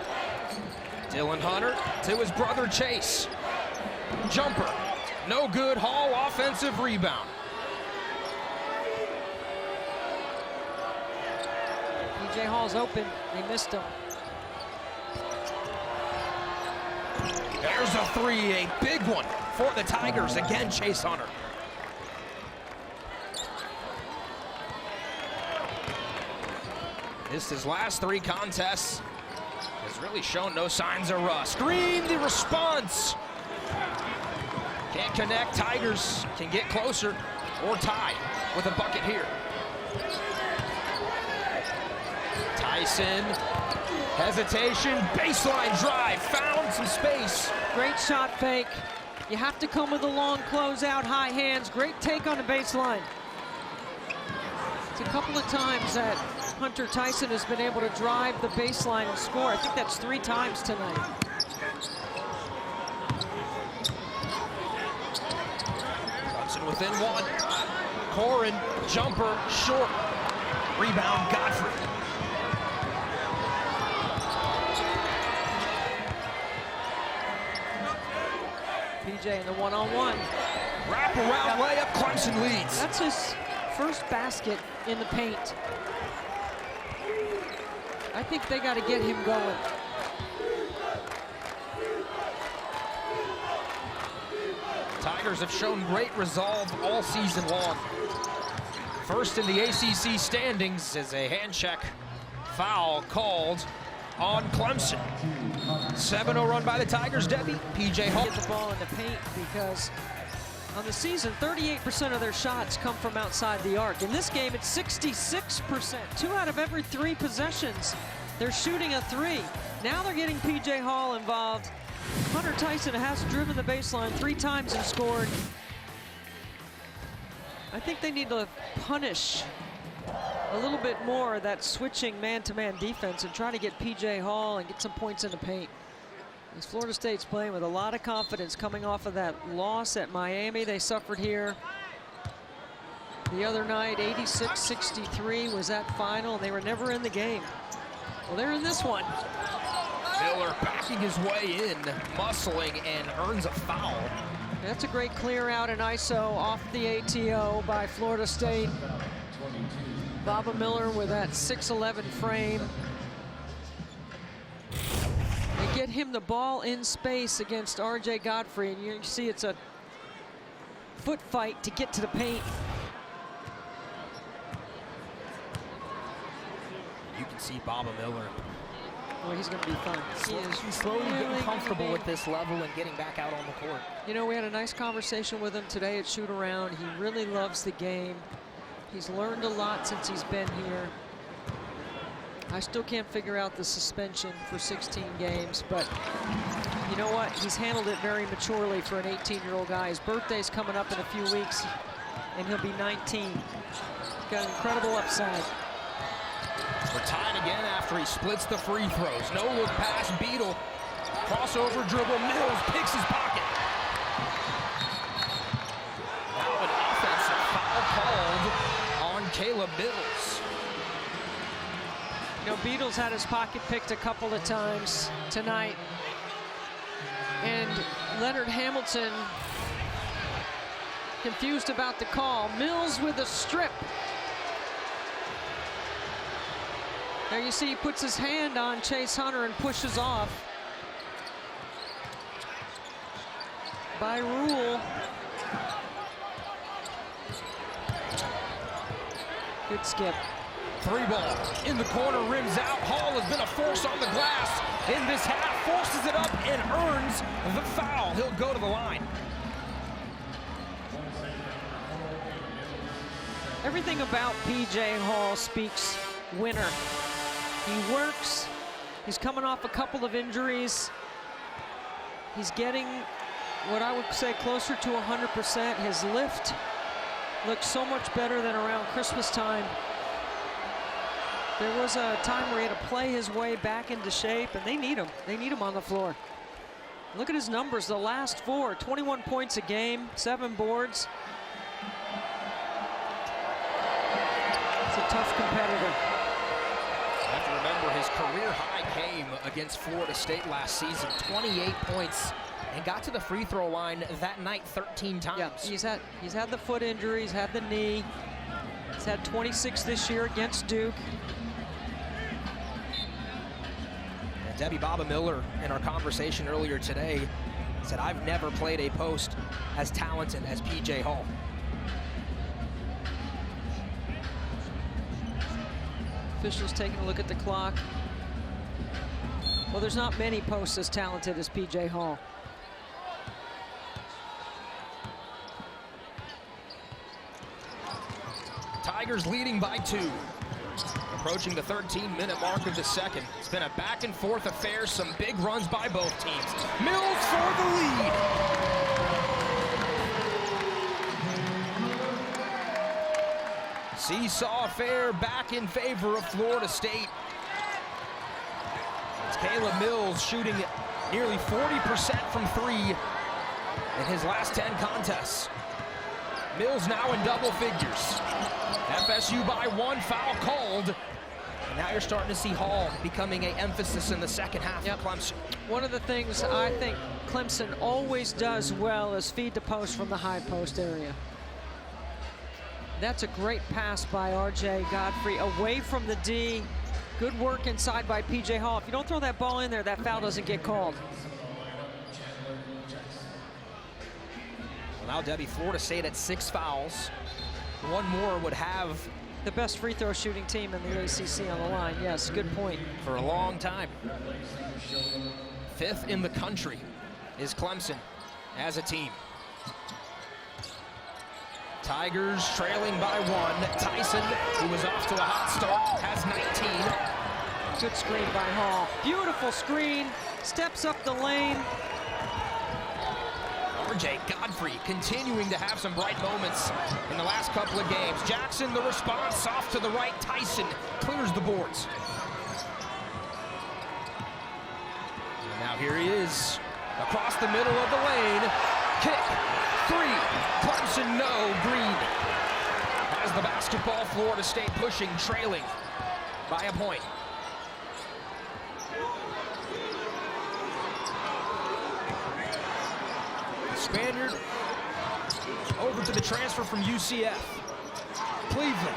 Dylan Hunter to his brother Chase. Jumper, no good. Hall offensive rebound. P.J. Hall's open, they missed him. There's a 3, a big one for the Tigers. Again, Chase Hunter. Missed his last 3 contests. Has really shown no signs of rust. Screen, the response. Can't connect. Tigers can get closer or tie with a bucket here. Tyson, hesitation, baseline drive, found some space. Great shot fake. You have to come with a long closeout, high hands. Great take on the baseline. It's a couple of times that Hunter Tyson has been able to drive the baseline and score. I think that's 3 times tonight. Clemson within 1. Corin, jumper, short. Rebound, Godfrey. PJ in the one-on-one. Wrap-around layup, Clemson leads. That's his first basket in the paint. I think they got to get him going. Tigers have shown great resolve all season long. First in the ACC standings is a hand check foul called on Clemson. 7-0 run by the Tigers, Debbie. P.J. Hall. Get the ball in the paint because on the season, 38% of their shots come from outside the arc. In this game, it's 66%. 2 out of every 3 possessions, they're shooting a 3. Now they're getting P.J. Hall involved. Hunter Tyson has driven the baseline 3 times and scored. I think they need to punish a little bit more that switching man-to-man defense and try to get P.J. Hall and get some points in the paint. As Florida State's playing with a lot of confidence coming off of that loss at Miami. They suffered here the other night. 86-63 was that final, and they were never in the game. Well, they're in this one. Miller backing his way in, muscling, and earns a foul. That's a great clear out in ISO off the ATO by Florida State. Baba Miller with that 6'11" frame. They get him the ball in space against RJ Godfrey, and you see it's a foot fight to get to the paint. You can see Baba Miller. Well, he's going to be fun. He's slowly getting comfortable at this level and getting back out on the court. You know, we had a nice conversation with him today at shoot around. He really loves the game. He's learned a lot since he's been here. I still can't figure out the suspension for 16 games, but you know what? He's handled it very maturely for an 18-year-old guy. His birthday's coming up in a few weeks, and he'll be 19. He's got an incredible upside. We're tied again after he splits the free throws. No look pass, Beadle. Crossover dribble, Mills picks his pocket. Now an offensive foul called on Caleb Mills. You know, Beadle's had his pocket picked a couple of times tonight. And Leonard Hamilton confused about the call. Mills with a strip. There you see he puts his hand on Chase Hunter and pushes off. By rule. Good skip. Three ball in the corner, rims out. Hall has been a force on the glass in this half, forces it up and earns the foul. He'll go to the line. Everything about PJ Hall speaks winner. He works. He's coming off a couple of injuries. He's getting what I would say closer to 100%. His lift looks so much better than around Christmas time. There was a time where he had to play his way back into shape, and they need him. They need him on the floor. Look at his numbers, the last four, 21 points a game, 7 boards. It's a tough competitor. You have to remember his career high came against Florida State last season, 28 points, and got to the free throw line that night 13 times. Yeah, he's had the foot injury, he's had the knee. He's had 26 this year against Duke. And Debbie Baba Miller, in our conversation earlier today, said, "I've never played a post as talented as PJ Hall." Officials taking a look at the clock. Well, there's not many posts as talented as PJ Hall. Tigers leading by 2. Approaching the 13-minute mark of the second. It's been a back-and-forth affair, some big runs by both teams. Mills for the lead. Seesaw affair back in favor of Florida State. It's Caleb Mills shooting nearly 40% from 3 in his last 10 contests. Mills now in double figures. FSU by 1, foul called. And now you're starting to see Hall becoming an emphasis in the second half of Clemson. One of the things I think Clemson always does well is feed the post from the high post area. That's a great pass by RJ Godfrey away from the D. Good work inside by PJ Hall. If you don't throw that ball in there, that foul doesn't get called. Well, now, Debbie, Florida State at 6 fouls. One more would have the best free throw shooting team in the ACC on the line. Yes, good point. For a long time. 5th in the country is Clemson as a team. Tigers trailing by 1. Tyson, who was off to a hot start, has 19. Good screen by Hall. Beautiful screen. Steps up the lane. RJ Godfrey continuing to have some bright moments in the last couple of games. Jackson, the response, off to the right. Tyson clears the boards. Now here he is, across the middle of the lane. Kick, 3, Clemson no, Green has the basketball. Florida State pushing, trailing by a point. Spaniard over to the transfer from UCF. Cleveland,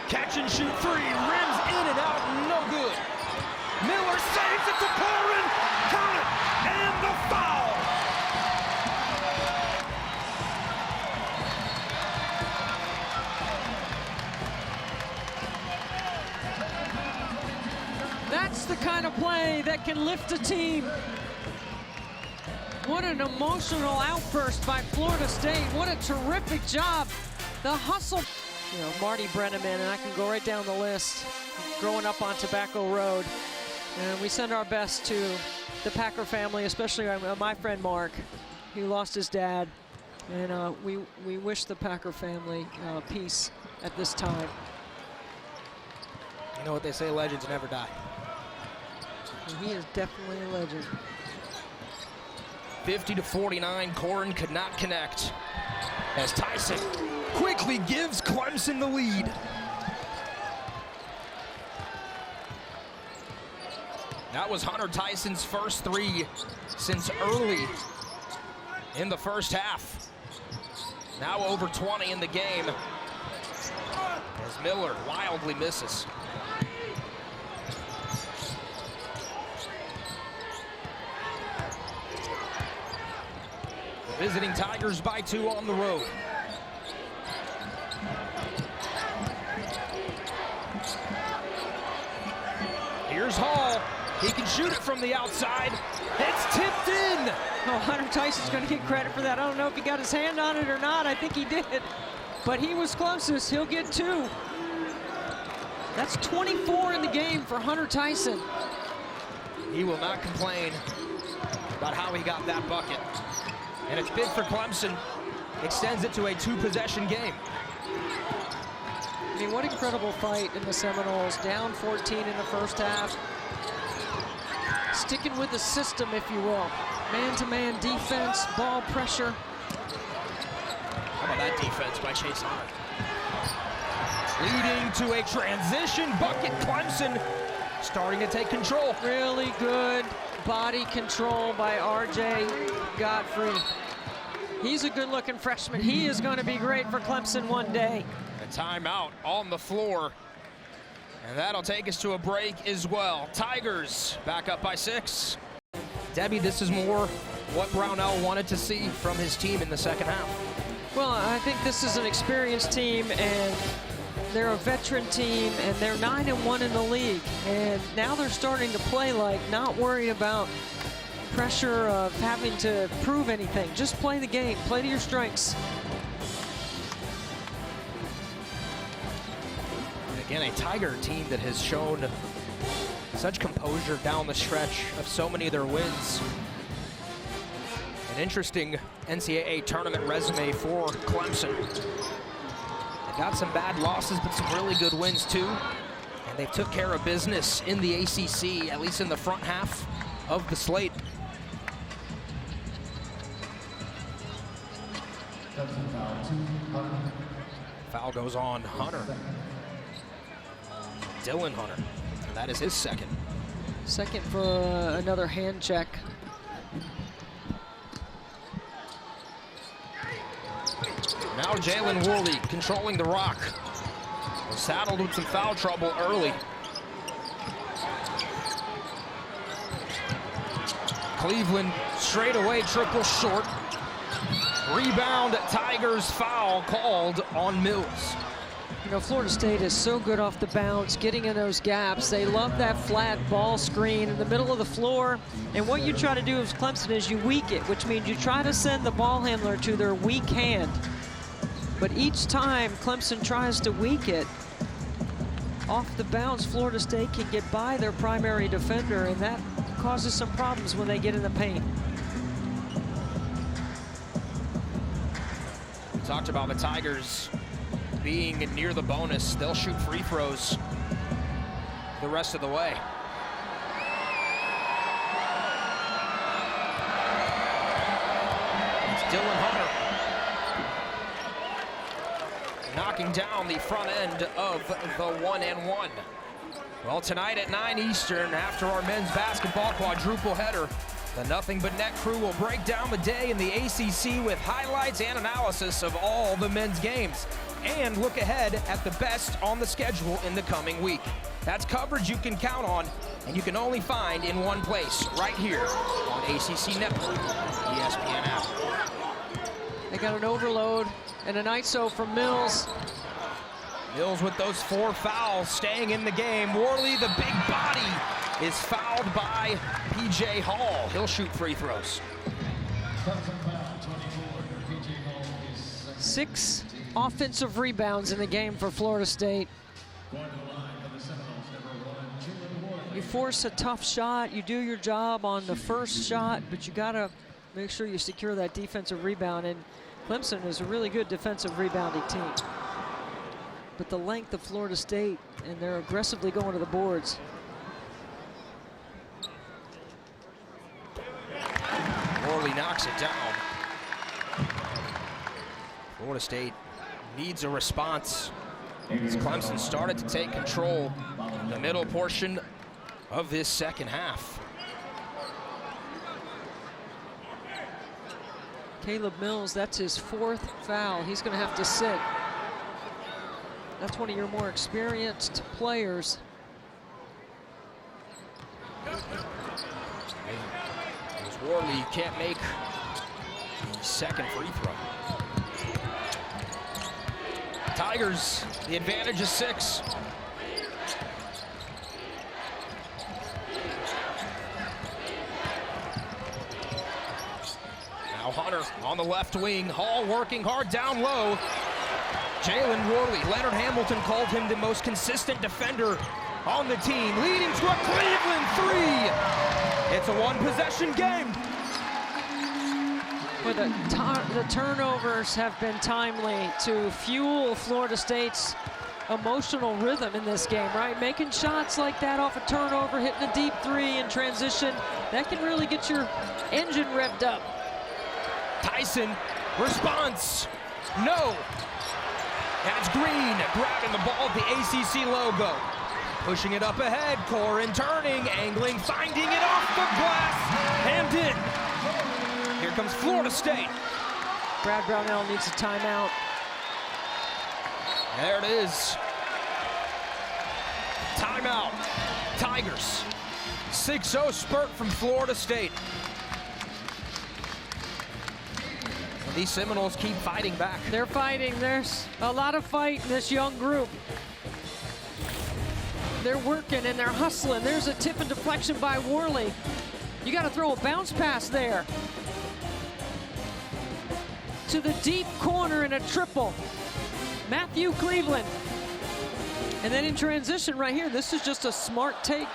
catch and shoot 3, rims in and out, no good. Miller saves it to Corin, count it, and the foul. That's the kind of play that can lift a team. What an emotional outburst by Florida State. What a terrific job. The hustle. You know, Marty Brenneman, and I can go right down the list, growing up on Tobacco Road. And we send our best to the Packer family, especially my friend Mark, who lost his dad. And we wish the Packer family peace at this time. You know what they say, legends never die. And he is definitely a legend. 50-49, Corin could not connect as Tyson quickly gives Clemson the lead. That was Hunter Tyson's first 3 since early in the first half. Now over 20 in the game as Miller wildly misses. Visiting Tigers by 2 on the road. Here's Hall. He can shoot it from the outside. It's tipped in. Oh, Hunter Tyson's going to get credit for that. I don't know if he got his hand on it or not. I think he did. But he was closest. He'll get 2. That's 24 in the game for Hunter Tyson. He will not complain about how he got that bucket. And it's big for Clemson. Extends it to a 2-possession game. I mean, what incredible fight in the Seminoles. Down 14 in the first half. Sticking with the system, if you will. Man-to-man defense, ball pressure. How about that defense by Chase Hunter? Leading to a transition bucket. Clemson starting to take control. Really good body control by R.J. Godfrey. He's a good-looking freshman. He is going to be great for Clemson one day. A timeout on the floor. And that'll take us to a break as well. Tigers back up by 6. Debbie, this is more what Brownell wanted to see from his team in the second half. Well, I think this is an experienced team, and they're a veteran team, and they're 9-1 in the league. And now they're starting to play like not worry about pressure of having to prove anything. Just play the game, play to your strengths. Again, a Tiger team that has shown such composure down the stretch of so many of their wins. An interesting NCAA tournament resume for Clemson. They got some bad losses, but some really good wins too. And they took care of business in the ACC, at least in the front half of the slate. Foul goes on Hunter. Dylan Hunter. That is his second. Second for another hand check. Now Jalen Worley controlling the rock. Saddled with some foul trouble early. Cleveland straight away, triple short. Rebound, Tigers foul called on Mills. You know, Florida State is so good off the bounce, getting in those gaps. They love that flat ball screen in the middle of the floor. And what you try to do as Clemson is you weak it, which means you try to send the ball handler to their weak hand. But each time Clemson tries to weak it, off the bounce, Florida State can get by their primary defender, and that causes some problems when they get in the paint. We talked about the Tigers being near the bonus. They'll shoot free throws the rest of the way. Dylan Hunter knocking down the front end of the 1-and-1. Well, tonight at 9 Eastern, after our men's basketball quadruple header, the Nothing But Net crew will break down the day in the ACC with highlights and analysis of all the men's games, and look ahead at the best on the schedule in the coming week. That's coverage you can count on, and you can only find in one place, right here on ACC Network, ESPN app. They got an overload and an ISO from Mills. Mills with those 4 fouls, staying in the game. Worley, the big body, is fouled by P.J. Hall. He'll shoot free throws. 6 offensive rebounds in the game for Florida State. You force a tough shot, you do your job on the first shot, but you gotta make sure you secure that defensive rebound. And Clemson is a really good defensive rebounding team. But the length of Florida State, and they're aggressively going to the boards. Worley knocks it down. Florida State needs a response as Clemson started to take control in the middle portion of this second half. Caleb Mills, that's his 4th foul. He's going to have to sit. That's one of your more experienced players. As Worley can't make the second free throw. Tigers, the advantage is 6. Now Hunter on the left wing. Hall working hard down low. Jalen Worley, Leonard Hamilton called him the most consistent defender on the team, leading to a Cleveland 3. It's a 1-possession game. But the turnovers have been timely to fuel Florida State's emotional rhythm in this game, right? Making shots like that off a turnover, hitting a deep 3 in transition, that can really get your engine revved up. Tyson, response, no. And it's Green grabbing the ball at the ACC logo. Pushing it up ahead, Corin turning, angling, finding it off the glass, and in. Here comes Florida State. Brad Brownell needs a timeout. There it is. Timeout. Tigers. 6-0 spurt from Florida State. And these Seminoles keep fighting back. They're fighting. There's a lot of fight in this young group. They're working and they're hustling. There's a tip and deflection by Worley. You got to throw a bounce pass there. To the deep corner in a triple. Matthew Cleveland. And then in transition right here, this is just a smart take.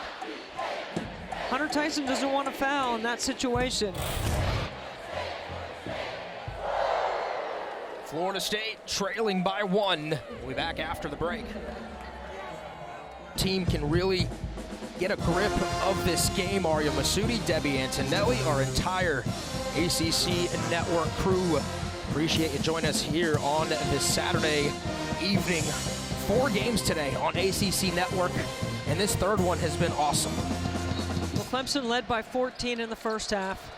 Hunter Tyson doesn't want to foul in that situation. Florida State trailing by 1. We'll be back after the break. Team can really get a grip of this game. Aria Masudi, Debbie Antonelli, our entire ACC Network crew. Appreciate you joining us here on this Saturday evening. 4 games today on ACC Network, and this third one has been awesome. Well, Clemson led by 14 in the first half,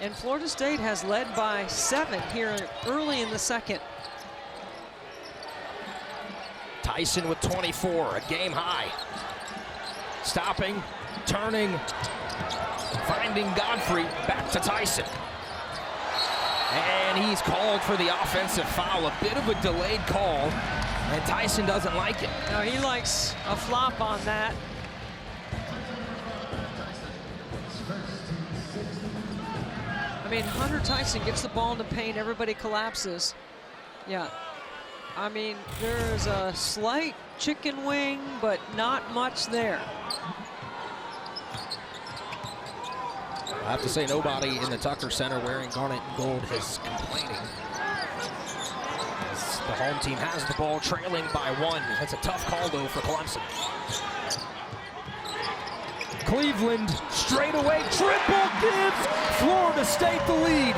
and Florida State has led by 7 here early in the second. Tyson with 24, a game high. Stopping, turning, finding Godfrey, back to Tyson. And he's called for the offensive foul, a bit of a delayed call, and Tyson doesn't like it. No, he likes a flop on that. I mean, Hunter Tyson gets the ball in the paint, everybody collapses. Yeah. I mean, there's a slight chicken wing, but not much there. I have to say, nobody in the Tucker Center wearing garnet and gold is complaining. As the home team has the ball, trailing by 1. That's a tough call, though, for Clemson. Cleveland, straight away, triple gives Florida State the lead.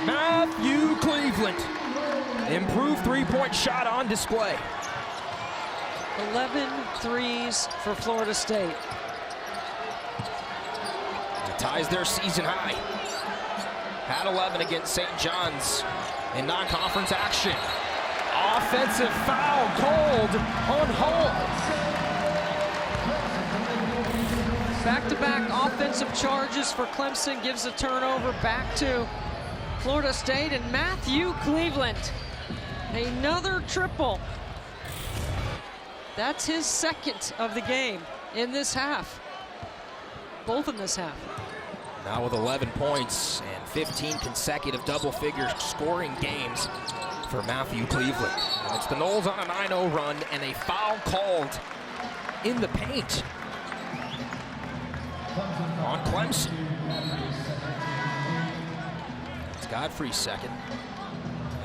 Matthew Cleveland. Improved three-point shot on display. 11 threes for Florida State. It ties their season high. Had 11 against St. John's in non-conference action. Offensive foul called on Hall. Back-to-back offensive charges for Clemson, gives a turnover back to Florida State, and Matthew Cleveland, another triple. That's his second of the game in this half. Both in this half. Now with 11 points and 15 consecutive double-figure scoring games for Matthew Cleveland. And it's the Noles on a 9-0 run and a foul called in the paint on Clemson. It's Godfrey's second.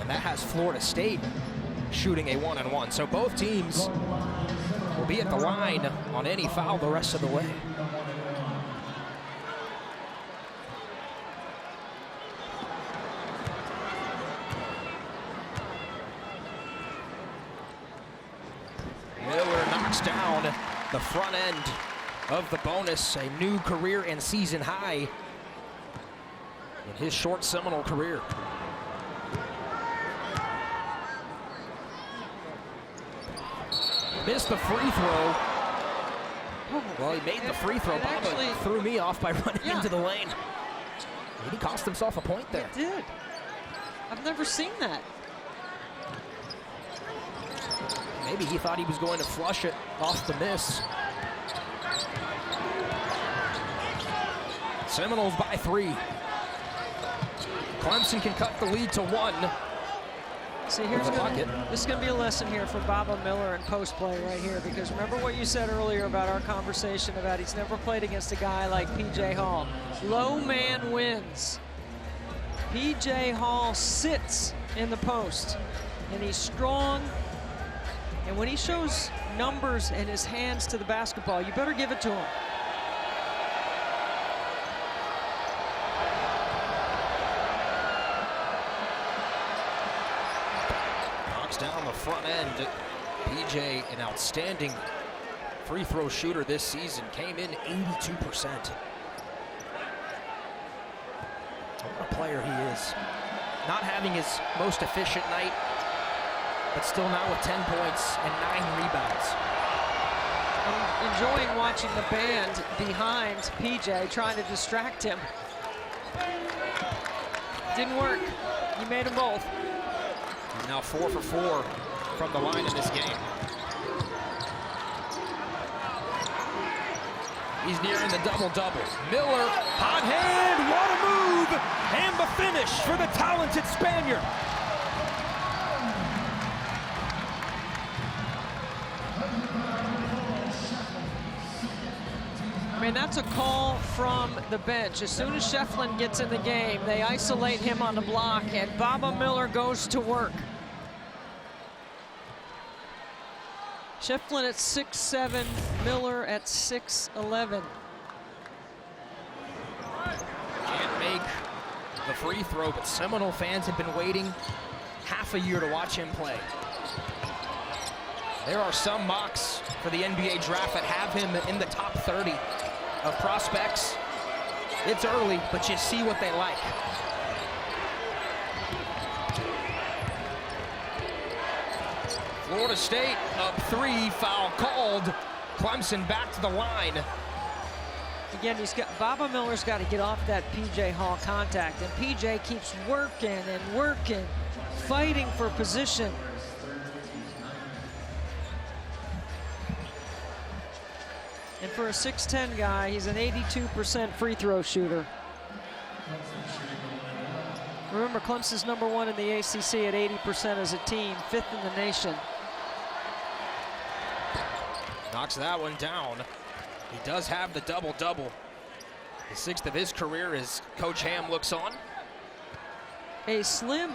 And that has Florida State shooting a 1-on-1. So both teams will be at the line on any foul the rest of the way. Miller knocks down the front end of the bonus, a new career and season high in his short Seminole career. Missed the free throw. Well, he made the free throw. Baba threw me off by running into the lane. He cost himself a point there. He did. I've never seen that. Maybe he thought he was going to flush it off the miss. Seminoles by 3. Clemson can cut the lead to 1. See, this is going to be a lesson here for Baba Miller and post play right here, because remember what you said earlier about our conversation about he's never played against a guy like P.J. Hall. Low man wins. P.J. Hall sits in the post, and he's strong. And when he shows numbers and his hands to the basketball, you better give it to him. Knocks down the front end. PJ, an outstanding free throw shooter this season, came in 82%. What a player he is. Not having his most efficient night, but still now with 10 points and 9 rebounds. I'm enjoying watching the band behind PJ, trying to distract him. Didn't work. You made them both. He's now 4 for 4 from the line in this game. He's nearing the double-double. Miller, hot hand, what a move! And the finish for the talented Spaniard. I mean, that's a call from the bench. As soon as Shefflin gets in the game, they isolate him on the block, and Baba Miller goes to work. Shefflin at 6'7", Miller at 6'11". Can't make the free throw, but Seminole fans have been waiting half a year to watch him play. There are some mocks for the NBA draft that have him in the top 30 of prospects. It's early, but you see what they like. Florida State up 3, foul called. Clemson back to the line. Again, Baba Miller's got to get off that P.J. Hall contact, and P.J. keeps working and working, fighting for position. And for a 6'10" guy, he's an 82% free throw shooter. Remember, Clemson's #1 in the ACC at 80% as a team, 5th in the nation. Knocks that one down. He does have the double-double. The 6th of his career as Coach Ham looks on. A slim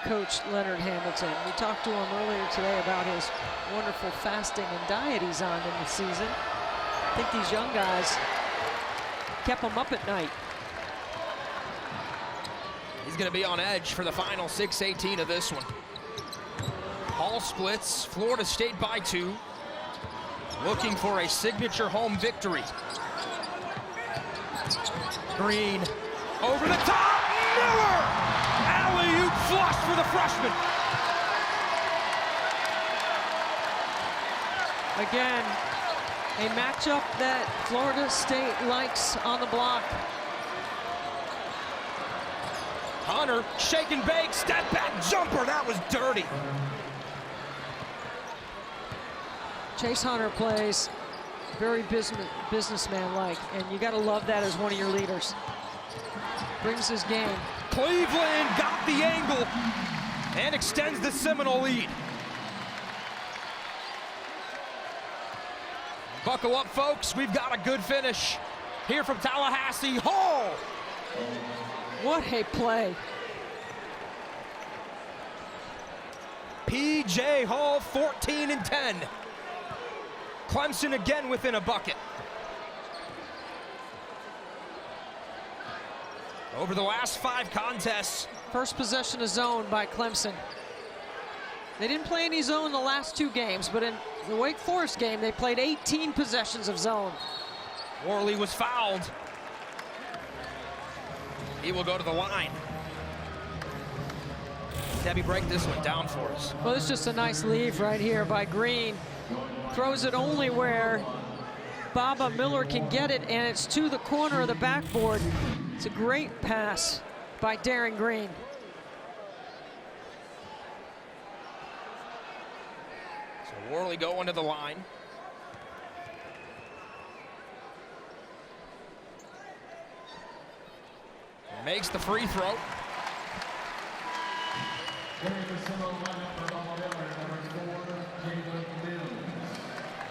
Coach Leonard Hamilton. We talked to him earlier today about his wonderful fasting and diet he's on in the season. I think these young guys kept him up at night. He's going to be on edge for the final 6:18 of this one. Hall splits, Florida State by 2. Looking for a signature home victory. Green over the top, Miller! Alley-oop flush for the freshman. Again, a matchup that Florida State likes on the block. Hunter, shake and bake, step back jumper, that was dirty. Chase Hunter plays very businessman-like, and you gotta love that as one of your leaders. Brings his game. Cleveland got the angle and extends the Seminole lead. Buckle up, folks, we've got a good finish. Here from Tallahassee, Hall. What a play. P.J. Hall, 14 and 10. Clemson again within a bucket. Over the last 5 contests. First possession of zone by Clemson. They didn't play any zone the last 2 games, but in the Wake Forest game, they played 18 possessions of zone. Worley was fouled. He will go to the line. Debbie, break this one down for us. Well, it's just a nice leave right here by Green. Throws it only where Baba Miller can get it, and it's to the corner of the backboard. It's a great pass by Darren Green. So Worley going to the line. Makes the free throw.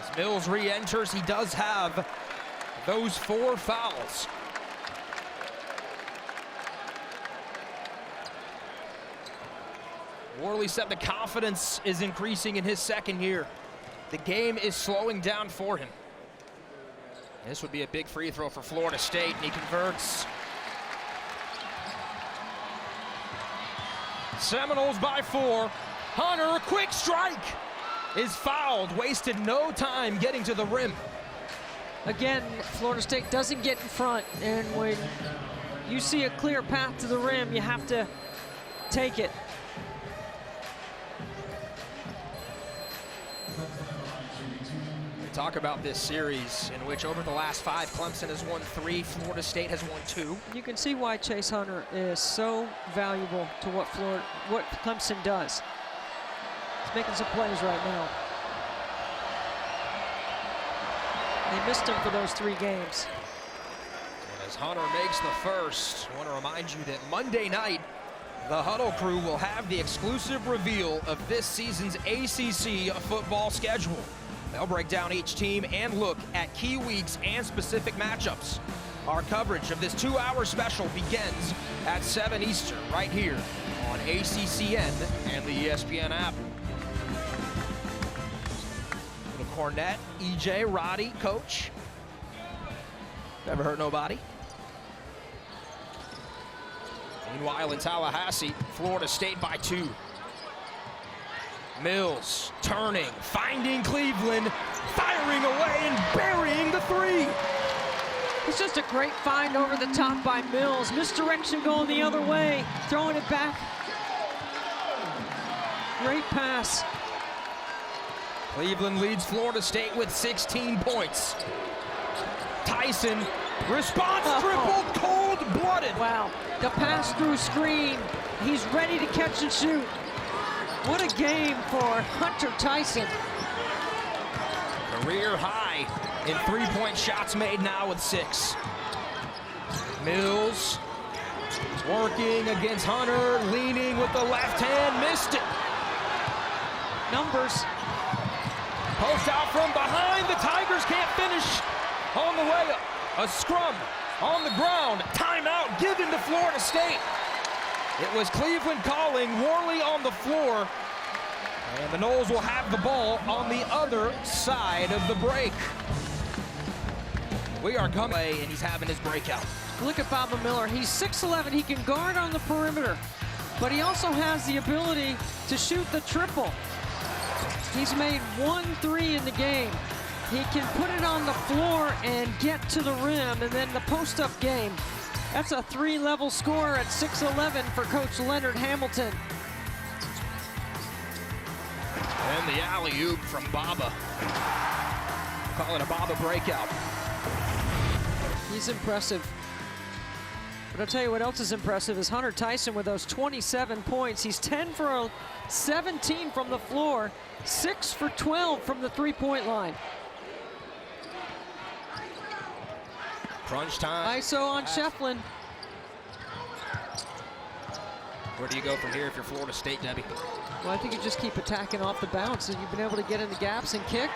As Mills re-enters, he does have those 4 fouls. Worley said the confidence is increasing in his second year. The game is slowing down for him. This would be a big free throw for Florida State, and he converts. Seminoles by 4. Hunter, a quick strike, is fouled. Wasted no time getting to the rim. Again, Florida State doesn't get in front, and when you see a clear path to the rim, you have to take it. Talk about this series in which over the last 5, Clemson has won 3, Florida State has won 2. You can see why Chase Hunter is so valuable to what Clemson does. He's making some plays right now. They missed him for those 3 games. And as Hunter makes the first, I want to remind you that Monday night, the Huddle crew will have the exclusive reveal of this season's ACC football schedule. They'll break down each team and look at key weeks and specific matchups. Our coverage of this 2-hour special begins at 7 Eastern right here on ACCN and the ESPN app. Little Cornette, EJ, Roddy, coach. Never hurt nobody. Meanwhile in Tallahassee, Florida State by 2. Mills turning, finding Cleveland, firing away and burying the 3. It's just a great find over the top by Mills. Misdirection going the other way, throwing it back. Great pass. Cleveland leads Florida State with 16 points. Tyson, response triple, cold-blooded. Wow, the pass through screen. He's ready to catch and shoot. What a game for Hunter Tyson. Career high in 3-point shots made now with 6. Mills working against Hunter, leaning with the left hand, missed it. Numbers. Post out from behind, the Tigers can't finish on the way up. A scrum on the ground, timeout given to Florida State. It was Cleveland calling, Worley on the floor, and the Noles will have the ball on the other side of the break. We are coming, and he's having his breakout. Look at Baba Miller. He's 6'11". He can guard on the perimeter, but he also has the ability to shoot the triple. He's made 1 3 in the game. He can put it on the floor and get to the rim, and then the post-up game. That's a 3-level score at 6'11" for Coach Leonard Hamilton. And the alley-oop from Baba. Call it a Baba breakout. He's impressive. But I'll tell you what else is impressive is Hunter Tyson with those 27 points. He's 10 for 17 from the floor, 6 for 12 from the three-point line. Crunch time. ISO on Shefflin. Where do you go from here if you're Florida State, Debbie? Well, I think you just keep attacking off the bounce, and you've been able to get in the gaps and kick.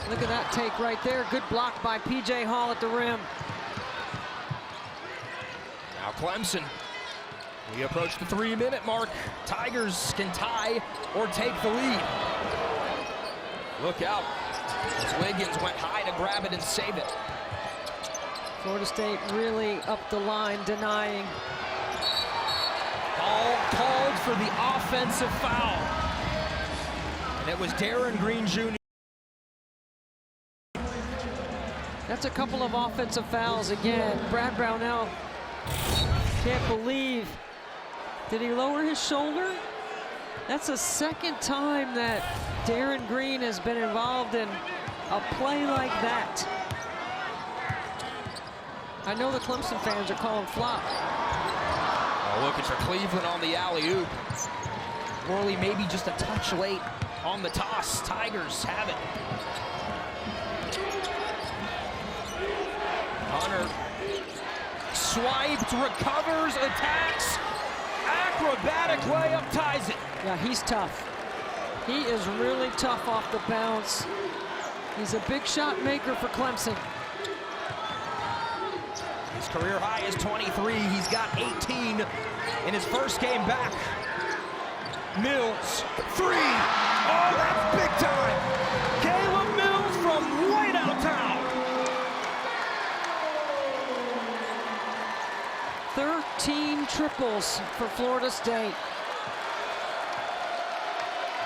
Look at that take right there. Good block by P.J. Hall at the rim. Now Clemson. We approach the 3-minute mark. Tigers can tie or take the lead. Look out. As Wiggins went high to grab it and save it. Florida State really up the line, denying. All called for the offensive foul. And it was Darren Green Jr. That's a couple of offensive fouls again. Brad Brownell can't believe. Did he lower his shoulder? That's the second time that Darren Green has been involved in a play like that. I know the Clemson fans are calling flop. Oh, look at your Cleveland on the alley-oop. Worley maybe just a touch late on the toss. Tigers have it. Hunter swiped, recovers, attacks. Acrobatic layup ties it. Yeah, he's tough. He is really tough off the bounce. He's a big shot maker for Clemson. His career high is 23. He's got 18 in his first game back. Mills, 3. Oh, that's big time. Caleb Mills from way downtown. 13 triples for Florida State.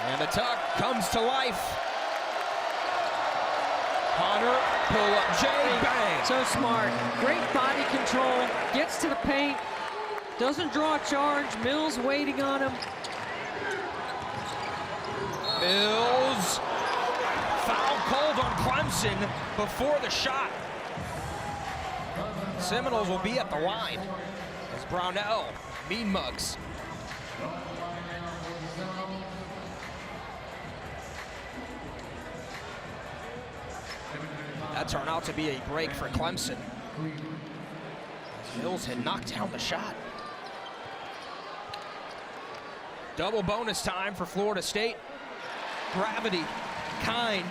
And the tuck comes to life. Hunter, pull up, Jay, bang. So smart, great body control, gets to the paint, doesn't draw a charge. Mills waiting on him. Mills, foul called on Clemson before the shot. Seminoles will be at the line as Brownell, mean mugs. That turned out to be a break for Clemson. Mills had knocked down the shot. Double bonus time for Florida State. Gravity, kind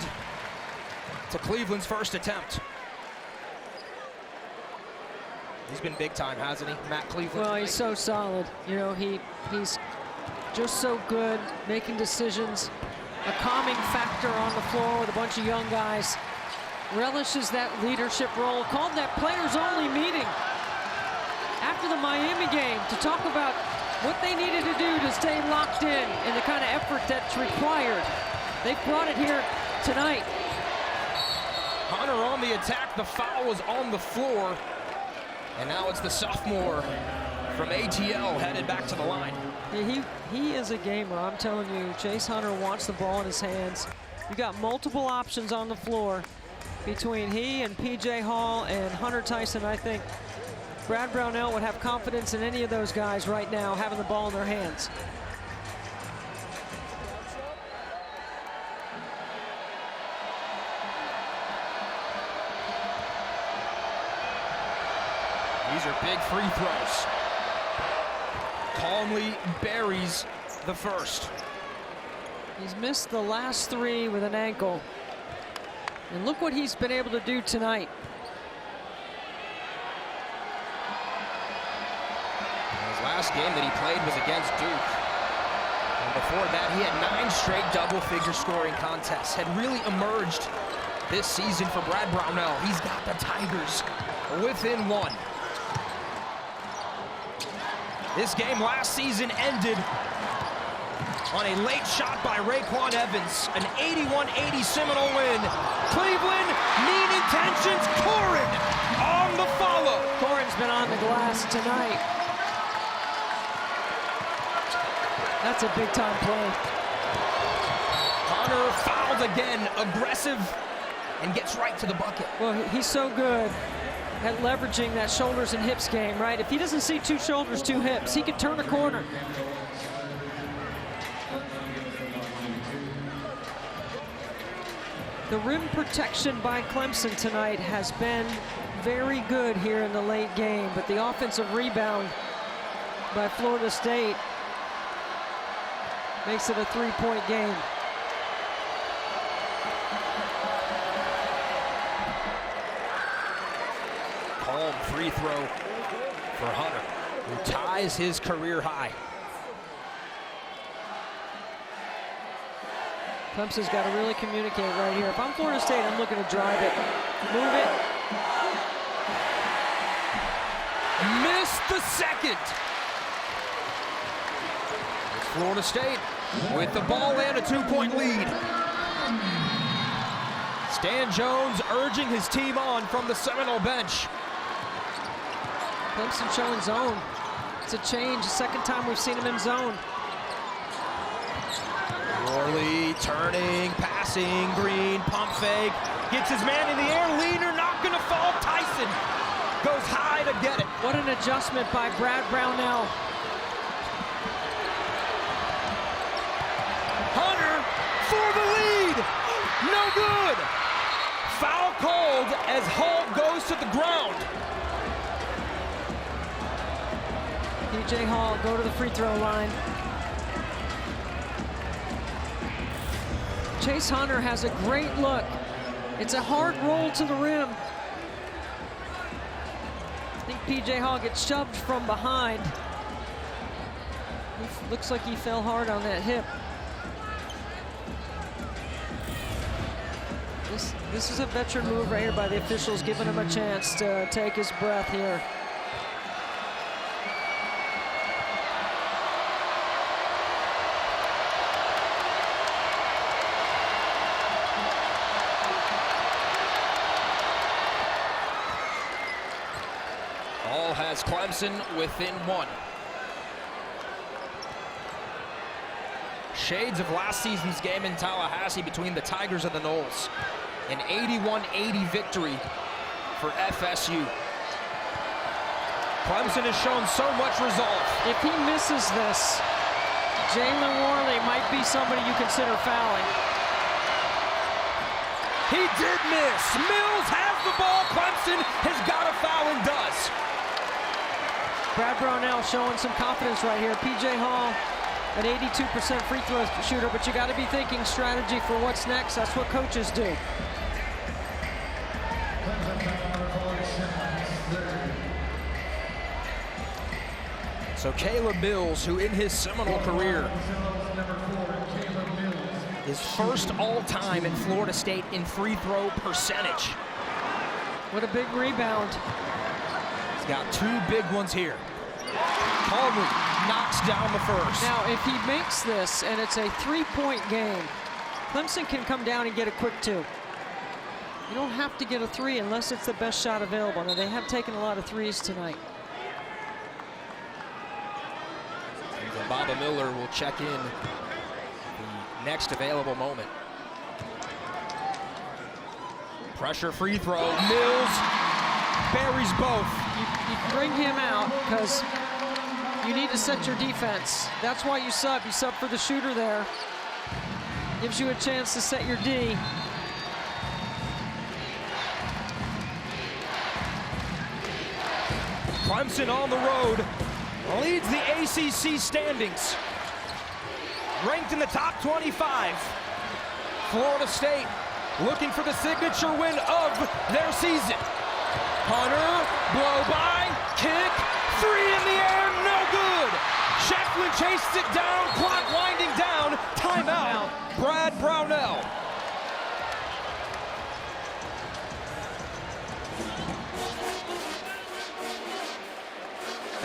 to Cleveland's first attempt. He's been big time, hasn't he, Matt Cleveland? Well, he's so solid. You know, he's just so good making decisions. A calming factor on the floor with a bunch of young guys. Relishes that leadership role. Called that players-only meeting after the Miami game to talk about what they needed to do to stay locked in and the kind of effort that's required. They've brought it here tonight. Hunter on the attack. The foul was on the floor. And now it's the sophomore from ATL headed back to the line. Yeah, he is a gamer, I'm telling you. Chase Hunter wants the ball in his hands. You got multiple options on the floor between he and P.J. Hall and Hunter Tyson. I think Brad Brownell would have confidence in any of those guys right now having the ball in their hands. These are big free throws. Calmly buries the first. He's missed the last 3 with an ankle. And look what he's been able to do tonight. His last game that he played was against Duke. And before that, he had 9 straight double-figure scoring contests. Had really emerged this season for Brad Brownell. He's got the Tigers within 1. This game last season ended on a late shot by Raekwon Evans, an 81-80 Seminole win. Cleveland, mean intentions, Corin on the follow. Corin's been on the glass tonight. That's a big-time play. Hunter fouled again, aggressive, and gets right to the bucket. Well, he's so good at leveraging that shoulders and hips game, right? If he doesn't see two shoulders, two hips, he can turn a corner. The rim protection by Clemson tonight has been very good here in the late game, but the offensive rebound by Florida State makes it a three-point game. Calm free throw for Hunter, who ties his career high. Clemson's got to really communicate right here. If I'm Florida State, I'm looking to drive it, move it. Missed the second. It's Florida State with the ball and a 2-point lead. Stan Jones urging his team on from the Seminole bench. Clemson showing zone. It's a change, the second time we've seen him in zone. Worley turning, passing, Green, pump fake, gets his man in the air, leaner, not gonna fall, Tyson goes high to get it. What an adjustment by Brad Brownell. Hunter for the lead, no good. Foul called as Hall goes to the ground. P.J. Hall go to the free throw line. Chase Hunter has a great look. It's a hard roll to the rim. I think P.J. Hall gets shoved from behind. Looks like he fell hard on that hip. This is a veteran move right here by the officials, giving him a chance to take his breath here. All has Clemson within one. Shades of last season's game in Tallahassee between the Tigers and the Noles. An 81-80 victory for FSU. Clemson has shown so much resolve. If he misses this, Jalen Worley might be somebody you consider fouling. He did miss. Mills has the ball. Clemson has got a foul and does. Brad Brownell showing some confidence right here. P.J. Hall, an 82% free throw shooter, but you got to be thinking strategy for what's next. That's what coaches do. So Caleb Mills, who in his Seminole career is first all-time in Florida State in free throw percentage. What a big rebound. He's got two big ones here. Calmly knocks down the first. Now, if he makes this and it's a three-point game, Clemson can come down and get a quick two. You don't have to get a three unless it's the best shot available. Now, they have taken a lot of threes tonight. And Baba Miller will check in the next available moment. Pressure free throw. Mills buries both. You bring him out because you need to set your defense. That's why you sub. You sub for the shooter there. Gives you a chance to set your D. Clemson on the road leads the ACC standings. Ranked in the top 25. Florida State looking for the signature win of their season. Hunter, blow by, kick, three in the air, no good. Shefflin chases it down, clock winding down, timeout, Brad Brownell.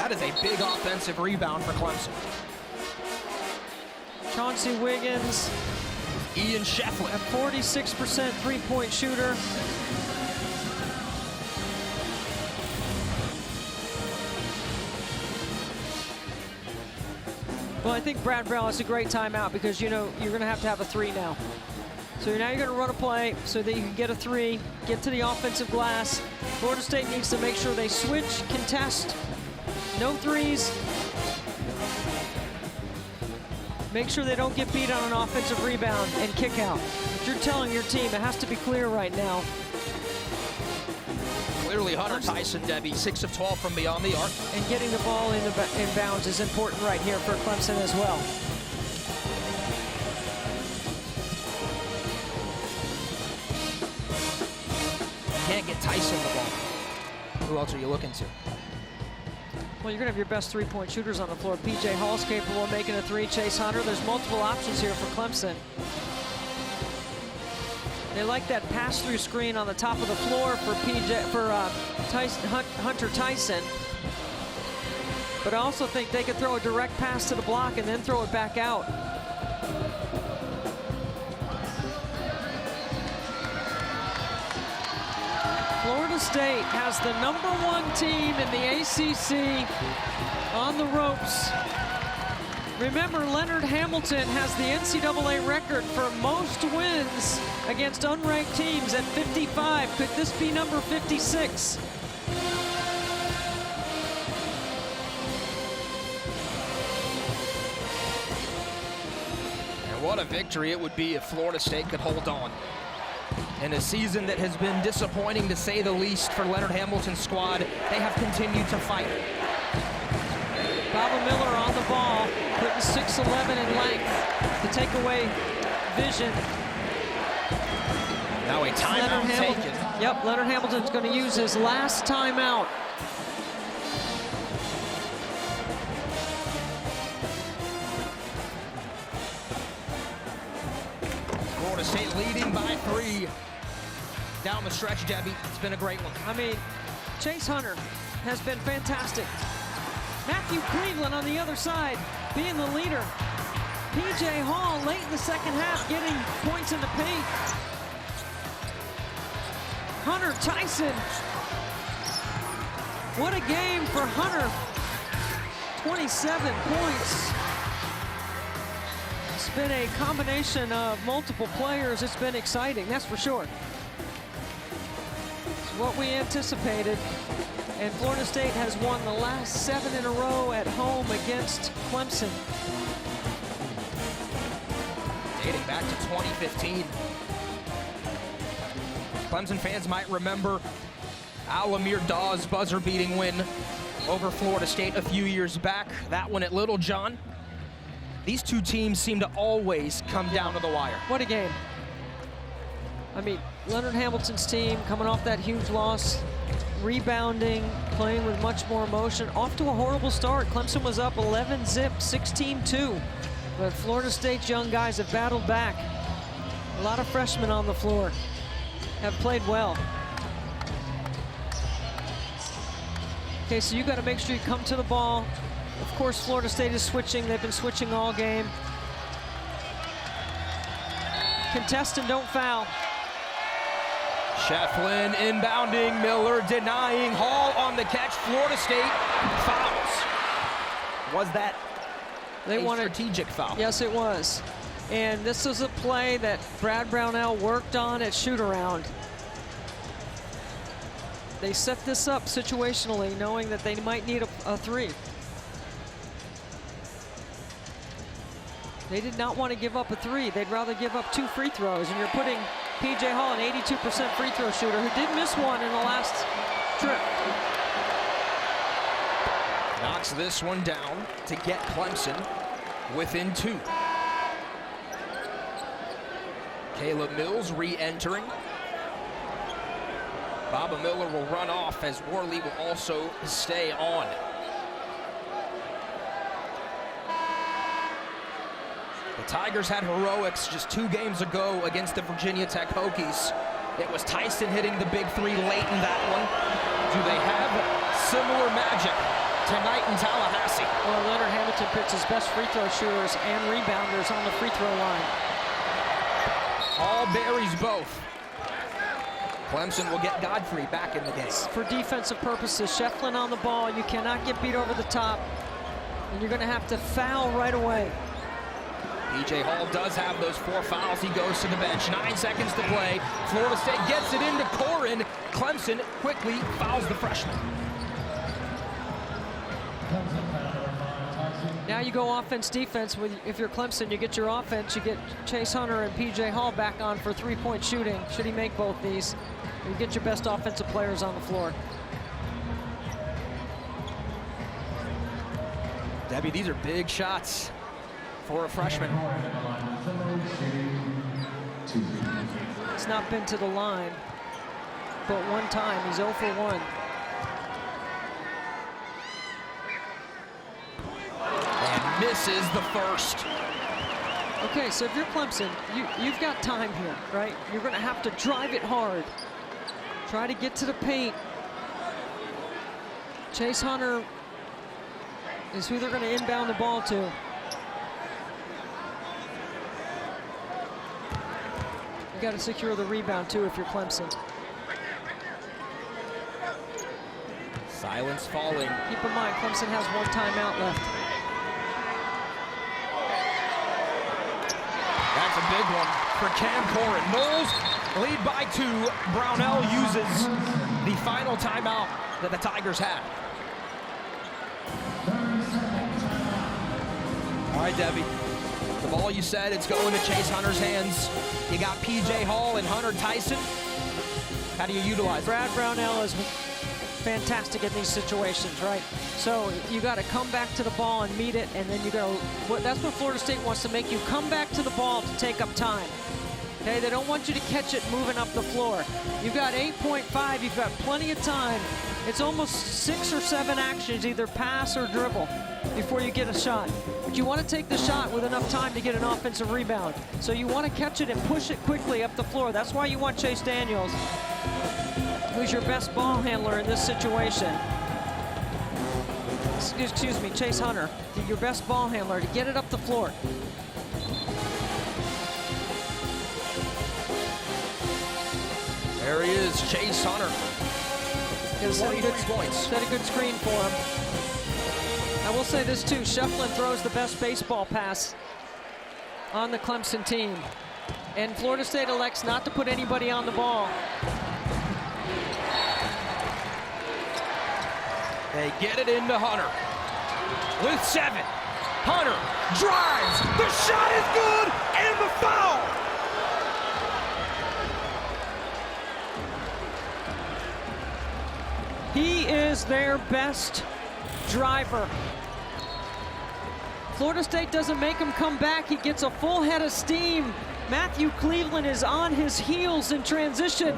That is a big offensive rebound for Clemson. Chauncey Wiggins, Ian Shefflin, a 46% three-point shooter. Well, I think Brad Brown has a great timeout because, you know, you're going to have a three now. So now you're going to run a play so that you can get a three, get to the offensive glass. Florida State needs to make sure they switch, contest, no threes. Make sure they don't get beat on an offensive rebound and kick out. But you're telling your team it has to be clear right now. Clearly Hunter Tyson, Debbie, 6 of 12 from beyond the arc. And getting the ball in bounds is important right here for Clemson as well. Can't get Tyson the ball. Who else are you looking to? Well, you're going to have your best three-point shooters on the floor. P.J. Hall's capable of making a three. Chase Hunter. There's multiple options here for Clemson. They like that pass-through screen on the top of the floor for Hunter Tyson. But I also think they could throw a direct pass to the block and then throw it back out. Florida State has the #1 team in the ACC on the ropes. Remember, Leonard Hamilton has the NCAA record for most wins against unranked teams at 55. Could this be number 56? And what a victory it would be if Florida State could hold on. In a season that has been disappointing, to say the least, for Leonard Hamilton's squad, they have continued to fight. Baba Miller on the ball, putting 6'11" in length to take away vision. Now a timeout taken. Yep, Leonard Hamilton's going to use his last timeout. Florida State leading by 3. Down the stretch, Debbie. It's been a great one. I mean, Chase Hunter has been fantastic. Matthew Cleveland on the other side, being the leader. P.J. Hall late in the second half, getting points in the paint. Hunter Tyson. What a game for Hunter. 27 points. It's been a combination of multiple players. It's been exciting, that's for sure. It's what we anticipated. And Florida State has won the last 7 in a row at home against Clemson. Dating back to 2015. Clemson fans might remember Al-Amir Dawes' buzzer-beating win over Florida State a few years back. That one at Little John. These two teams seem to always come down to the wire. What a game. I mean, Leonard Hamilton's team coming off that huge loss, rebounding, playing with much more emotion. Off to a horrible start. Clemson was up 11-zip, 16-2. But Florida State's young guys have battled back. A lot of freshmen on the floor have played well. Okay, so you got to make sure you come to the ball. Of course, Florida State is switching. They've been switching all game. Contest and don't foul. Shefflin inbounding, Miller denying, Hall on the catch. Florida State fouls. Was that a strategic foul? Yes, it was. And this is a play that Brad Brownell worked on at shoot-around. They set this up situationally, knowing that they might need a three. They did not want to give up a three. They'd rather give up 2 free throws. And you're putting P.J. Hall, an 82% free throw shooter, who did miss one in the last trip. Knocks this one down to get Clemson within 2. Caleb Mills re-entering. Baba Miller will run off as Worley will also stay on. The Tigers had heroics just 2 games ago against the Virginia Tech Hokies. It was Tyson hitting the big 3 late in that one. Do they have similar magic tonight in Tallahassee. Well, Leonard Hamilton picks his best free throw shooters and rebounders on the free throw line. All buries both. Clemson will get Godfrey back in the game. For defensive purposes, Shefflin on the ball. You cannot get beat over the top, and you're going to have to foul right away. P.J. Hall does have those 4 fouls. He goes to the bench. 9 seconds to play. Florida State gets it into Corin. Clemson quickly fouls the freshman. Now you go offense-defense. If you're Clemson, you get your offense. You get Chase Hunter and P.J. Hall back on for three-point shooting. Should he make both these, you get your best offensive players on the floor. Debbie, these are big shots for a freshman. He's not been to the line, but one time. He's 0 for 1. And misses the first. Okay, so if you're Clemson, you've got time here, right? You're going to have to drive it hard. Try to get to the paint. Chase Hunter is who they're going to inbound the ball to. You got to secure the rebound too if you're Clemson. Silence falling. Keep in mind, Clemson has 1 timeout left. That's a big one for Cam Corin. Knowles lead by 2. Brownell uses the final timeout that the Tigers had. All right, Debbie. The ball, you said, it's going to Chase Hunter's hands. You got P.J. Hall and Hunter Tyson. How do you utilize it? Brad Brownell is fantastic in these situations, right? So you got to come back to the ball and meet it, and then you got to. That's what Florida State wants to make you come back to the ball to take up time. Okay, they don't want you to catch it moving up the floor. You've got 8.5. You've got plenty of time. It's almost 6 or 7 actions, either pass or dribble, before you get a shot. But you want to take the shot with enough time to get an offensive rebound. So you want to catch it and push it quickly up the floor. That's why you want Chase Daniels, who's your best ball handler in this situation. Excuse me, Chase Hunter, your best ball handler, to get it up the floor. There he is, Chase Hunter. Set a 23 points. Set a good screen for him. I will say this too, Shefflin throws the best baseball pass on the Clemson team. And Florida State elects not to put anybody on the ball. They get it into Hunter with 7. Hunter drives. The shot is good, and the foul. He is their best driver. Florida State doesn't make him come back. He gets a full head of steam. Matthew Cleveland is on his heels in transition,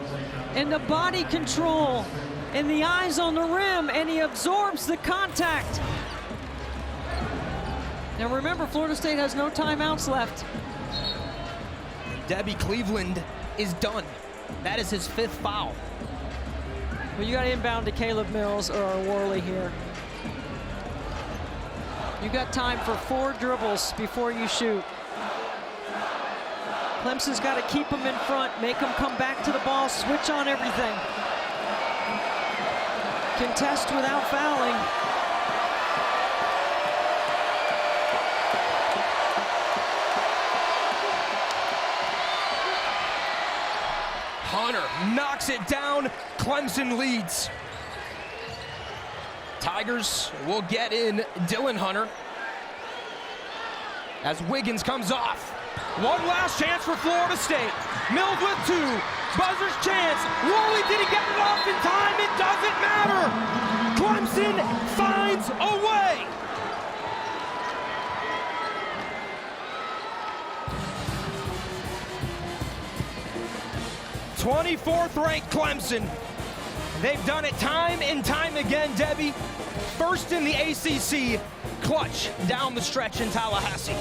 and the body control and the eyes on the rim, and he absorbs the contact. Now remember, Florida State has no timeouts left. Debbie, Cleveland is done. That is his 5th foul. Well, you got to inbound to Caleb Mills or Worley here. You got time for 4 dribbles before you shoot. Clemson's got to keep him in front, make him come back to the ball, switch on everything. Contest without fouling. Hunter knocks it down. Clemson leads. Tigers will get in Dylan Hunter as Wiggins comes off. One last chance for Florida State. Mills with 2. Buzzer's chance. Worley, did he get it off in time? It doesn't matter. Clemson finds a way. '24th ranked Clemson. They've done it time and time again, Debbie. First in the ACC, clutch down the stretch in Tallahassee.